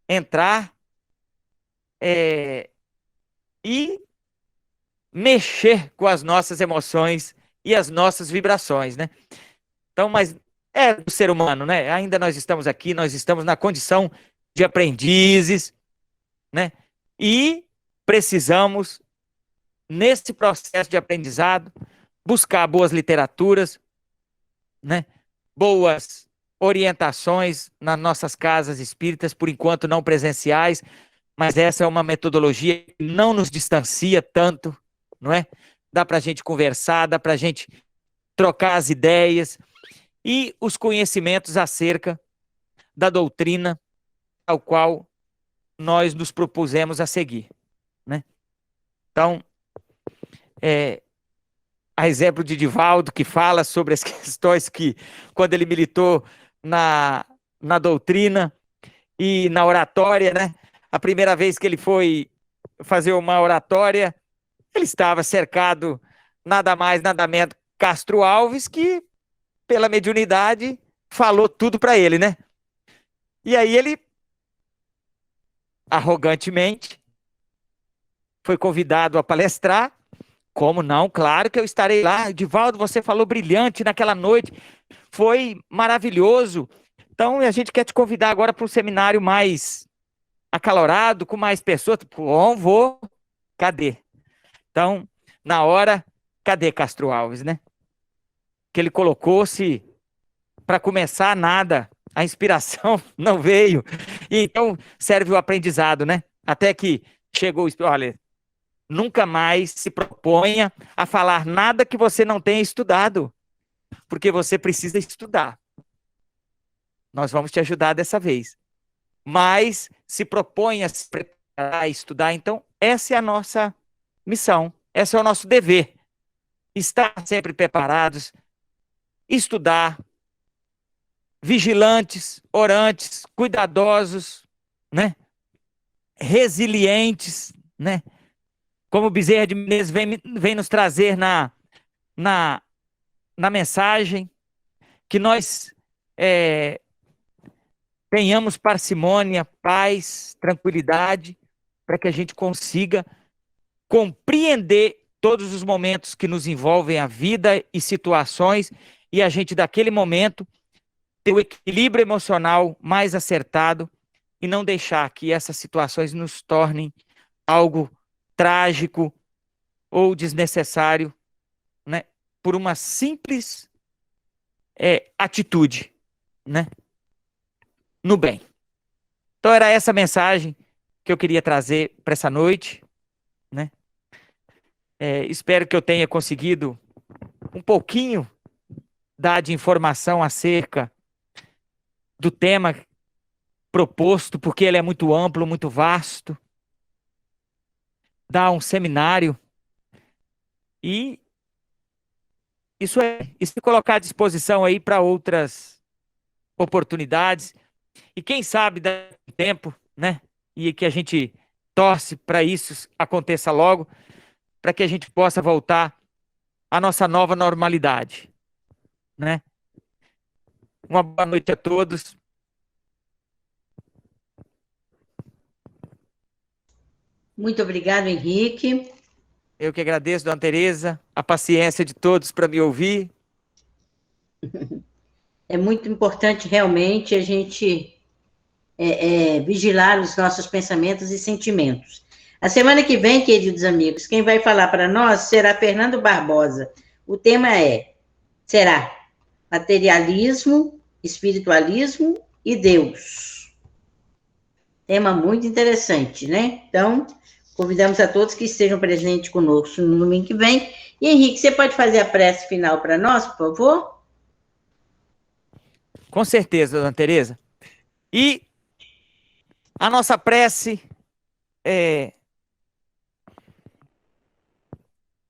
D: entrar e mexer com as nossas emoções e as nossas vibrações, né? Então, mas é do ser humano, né? Ainda nós estamos aqui, nós estamos na condição de aprendizes, né? E precisamos, nesse processo de aprendizado, buscar boas literaturas, né? Boas orientações nas nossas casas espíritas, por enquanto não presenciais, mas essa é uma metodologia que não nos distancia tanto, não é? Dá para a gente conversar, dá para a gente trocar as ideias e os conhecimentos acerca da doutrina ao qual nós nos propusemos a seguir, né? Então, a exemplo de Divaldo, que fala sobre as questões que, quando ele militou na doutrina e na oratória, né? A primeira vez que ele foi fazer uma oratória, ele estava cercado nada mais, nada menos Castro Alves, que, pela mediunidade, falou tudo para ele, né? E aí ele, arrogantemente, foi convidado a palestrar. Como não? Claro que eu estarei lá. Divaldo, você falou brilhante naquela noite. Foi maravilhoso. Então, a gente quer te convidar agora para um seminário mais acalorado, com mais pessoas. Bom, vou. Cadê? Então, na hora, cadê Castro Alves, né? Que ele colocou-se para começar nada. A inspiração não veio. E então, serve o aprendizado, né? Até que chegou, olha, nunca mais se proponha a falar nada que você não tenha estudado, porque você precisa estudar. Nós vamos te ajudar dessa vez. Mas se proponha a se preparar, a estudar. Então, essa é a nossa missão, esse é o nosso dever. Estar sempre preparados, estudar, vigilantes, orantes, cuidadosos, né? Resilientes, né? Como Bezerra de Menezes vem nos trazer na mensagem, que nós tenhamos parcimônia, paz, tranquilidade, para que a gente consiga compreender todos os momentos que nos envolvem a vida e situações, e a gente, daquele momento, ter o equilíbrio emocional mais acertado e não deixar que essas situações nos tornem algo trágico ou desnecessário, né, por uma simples atitude, né, no bem. Então era essa mensagem que eu queria trazer para essa noite, né? Espero que eu tenha conseguido um pouquinho dar de informação acerca do tema proposto, porque ele é muito amplo, muito vasto. Dar um seminário e isso colocar à disposição aí para outras oportunidades. E quem sabe dá tempo, né? E que a gente torce para isso aconteça logo, para que a gente possa voltar à nossa nova normalidade. né? Uma boa noite a todos.
A: Muito obrigado, Henrique.
D: Eu que agradeço, dona Tereza, a paciência de todos para me ouvir.
A: É muito importante realmente a gente vigilar os nossos pensamentos e sentimentos. A semana que vem, queridos amigos, quem vai falar para nós será Fernando Barbosa. O tema será materialismo, espiritualismo e Deus. Tema muito interessante, né? Então, convidamos a todos que estejam presentes conosco no domingo que vem. E, Henrique, você pode fazer a prece final para nós, por favor?
D: Com certeza, dona Tereza. E a nossa prece é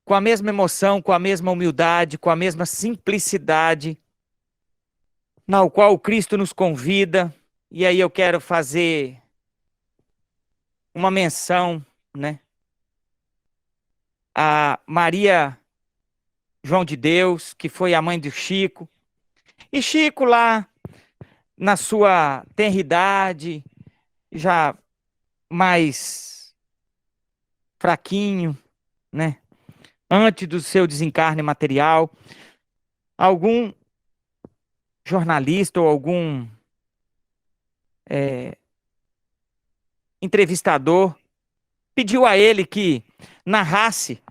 D: com a mesma emoção, com a mesma humildade, com a mesma simplicidade, na qual o Cristo nos convida. E aí eu quero fazer uma menção, né, a Maria João de Deus, que foi a mãe do Chico. E Chico lá, na sua tenridade, já mais fraquinho, né, antes do seu desencarne material, algum jornalista ou algum entrevistador pediu a ele que narrasse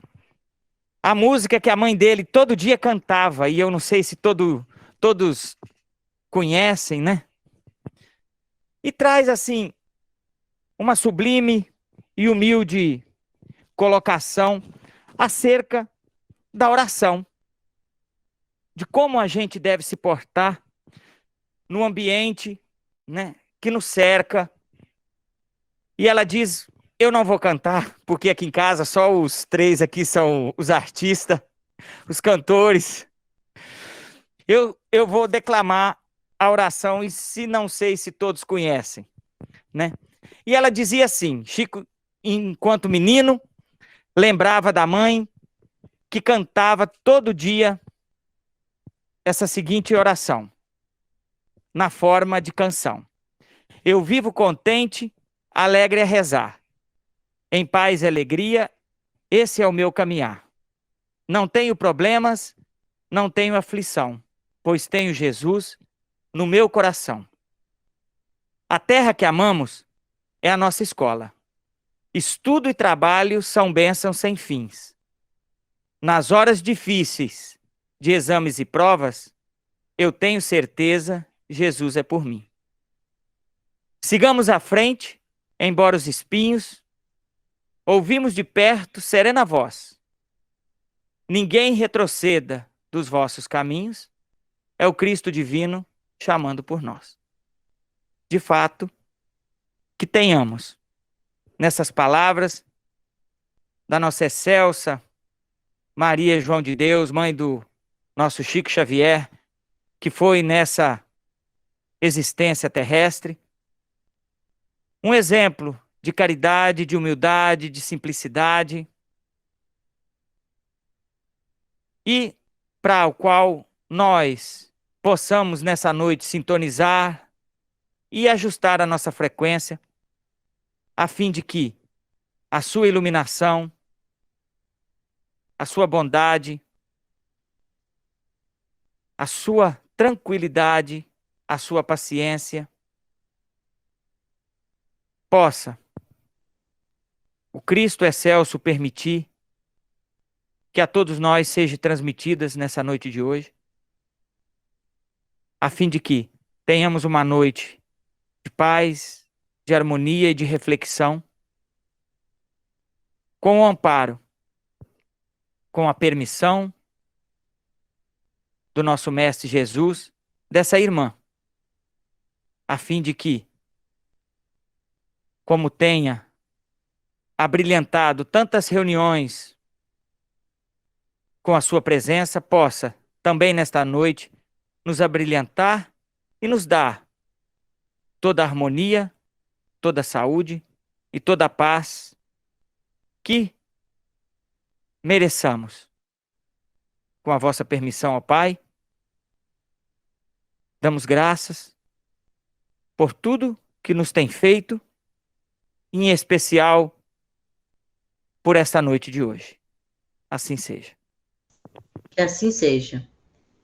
D: a música que a mãe dele todo dia cantava, e eu não sei se todos conhecem, né? E traz, assim, uma sublime e humilde colocação acerca da oração, de como a gente deve se portar no ambiente, né, que nos cerca. E ela diz: eu não vou cantar, porque aqui em casa só os três aqui são os artistas, os cantores. Eu vou declamar a oração, e se não sei se todos conhecem, né? E ela dizia assim: Chico, enquanto menino, lembrava da mãe que cantava todo dia essa seguinte oração, na forma de canção: eu vivo contente, alegre a rezar, em paz e alegria, esse é o meu caminhar. Não tenho problemas, não tenho aflição, pois tenho Jesus no meu coração. A terra que amamos é a nossa escola. Estudo e trabalho são bênçãos sem fins. Nas horas difíceis de exames e provas, eu tenho certeza, Jesus é por mim. Sigamos à frente, embora os espinhos, ouvimos de perto serena voz. Ninguém retroceda dos vossos caminhos, é o Cristo divino chamando por nós. De fato, que tenhamos nessas palavras da nossa excelsa Maria João de Deus, mãe do nosso Chico Xavier, que foi nessa existência terrestre, um exemplo de caridade, de humildade, de simplicidade, e para o qual nós possamos nessa noite sintonizar e ajustar a nossa frequência, a fim de que a sua iluminação, a sua bondade, a sua tranquilidade, a sua paciência, possa o Cristo excelso permitir que a todos nós sejam transmitidas nessa noite de hoje, a fim de que tenhamos uma noite de paz, de harmonia e de reflexão, com o amparo, com a permissão do nosso Mestre Jesus, dessa irmã, a fim de que, como tenha abrilhantado tantas reuniões com a sua presença, possa também nesta noite nos abrilhantar e nos dar toda a harmonia, toda a saúde e toda a paz que mereçamos. Com a vossa permissão, ó Pai, Damos graças por tudo que nos tem feito, em especial por esta noite de hoje. Assim seja.
A: Que assim seja.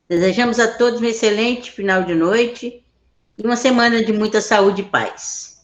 A: Desejamos a todos um excelente final de noite e uma semana de muita saúde e paz.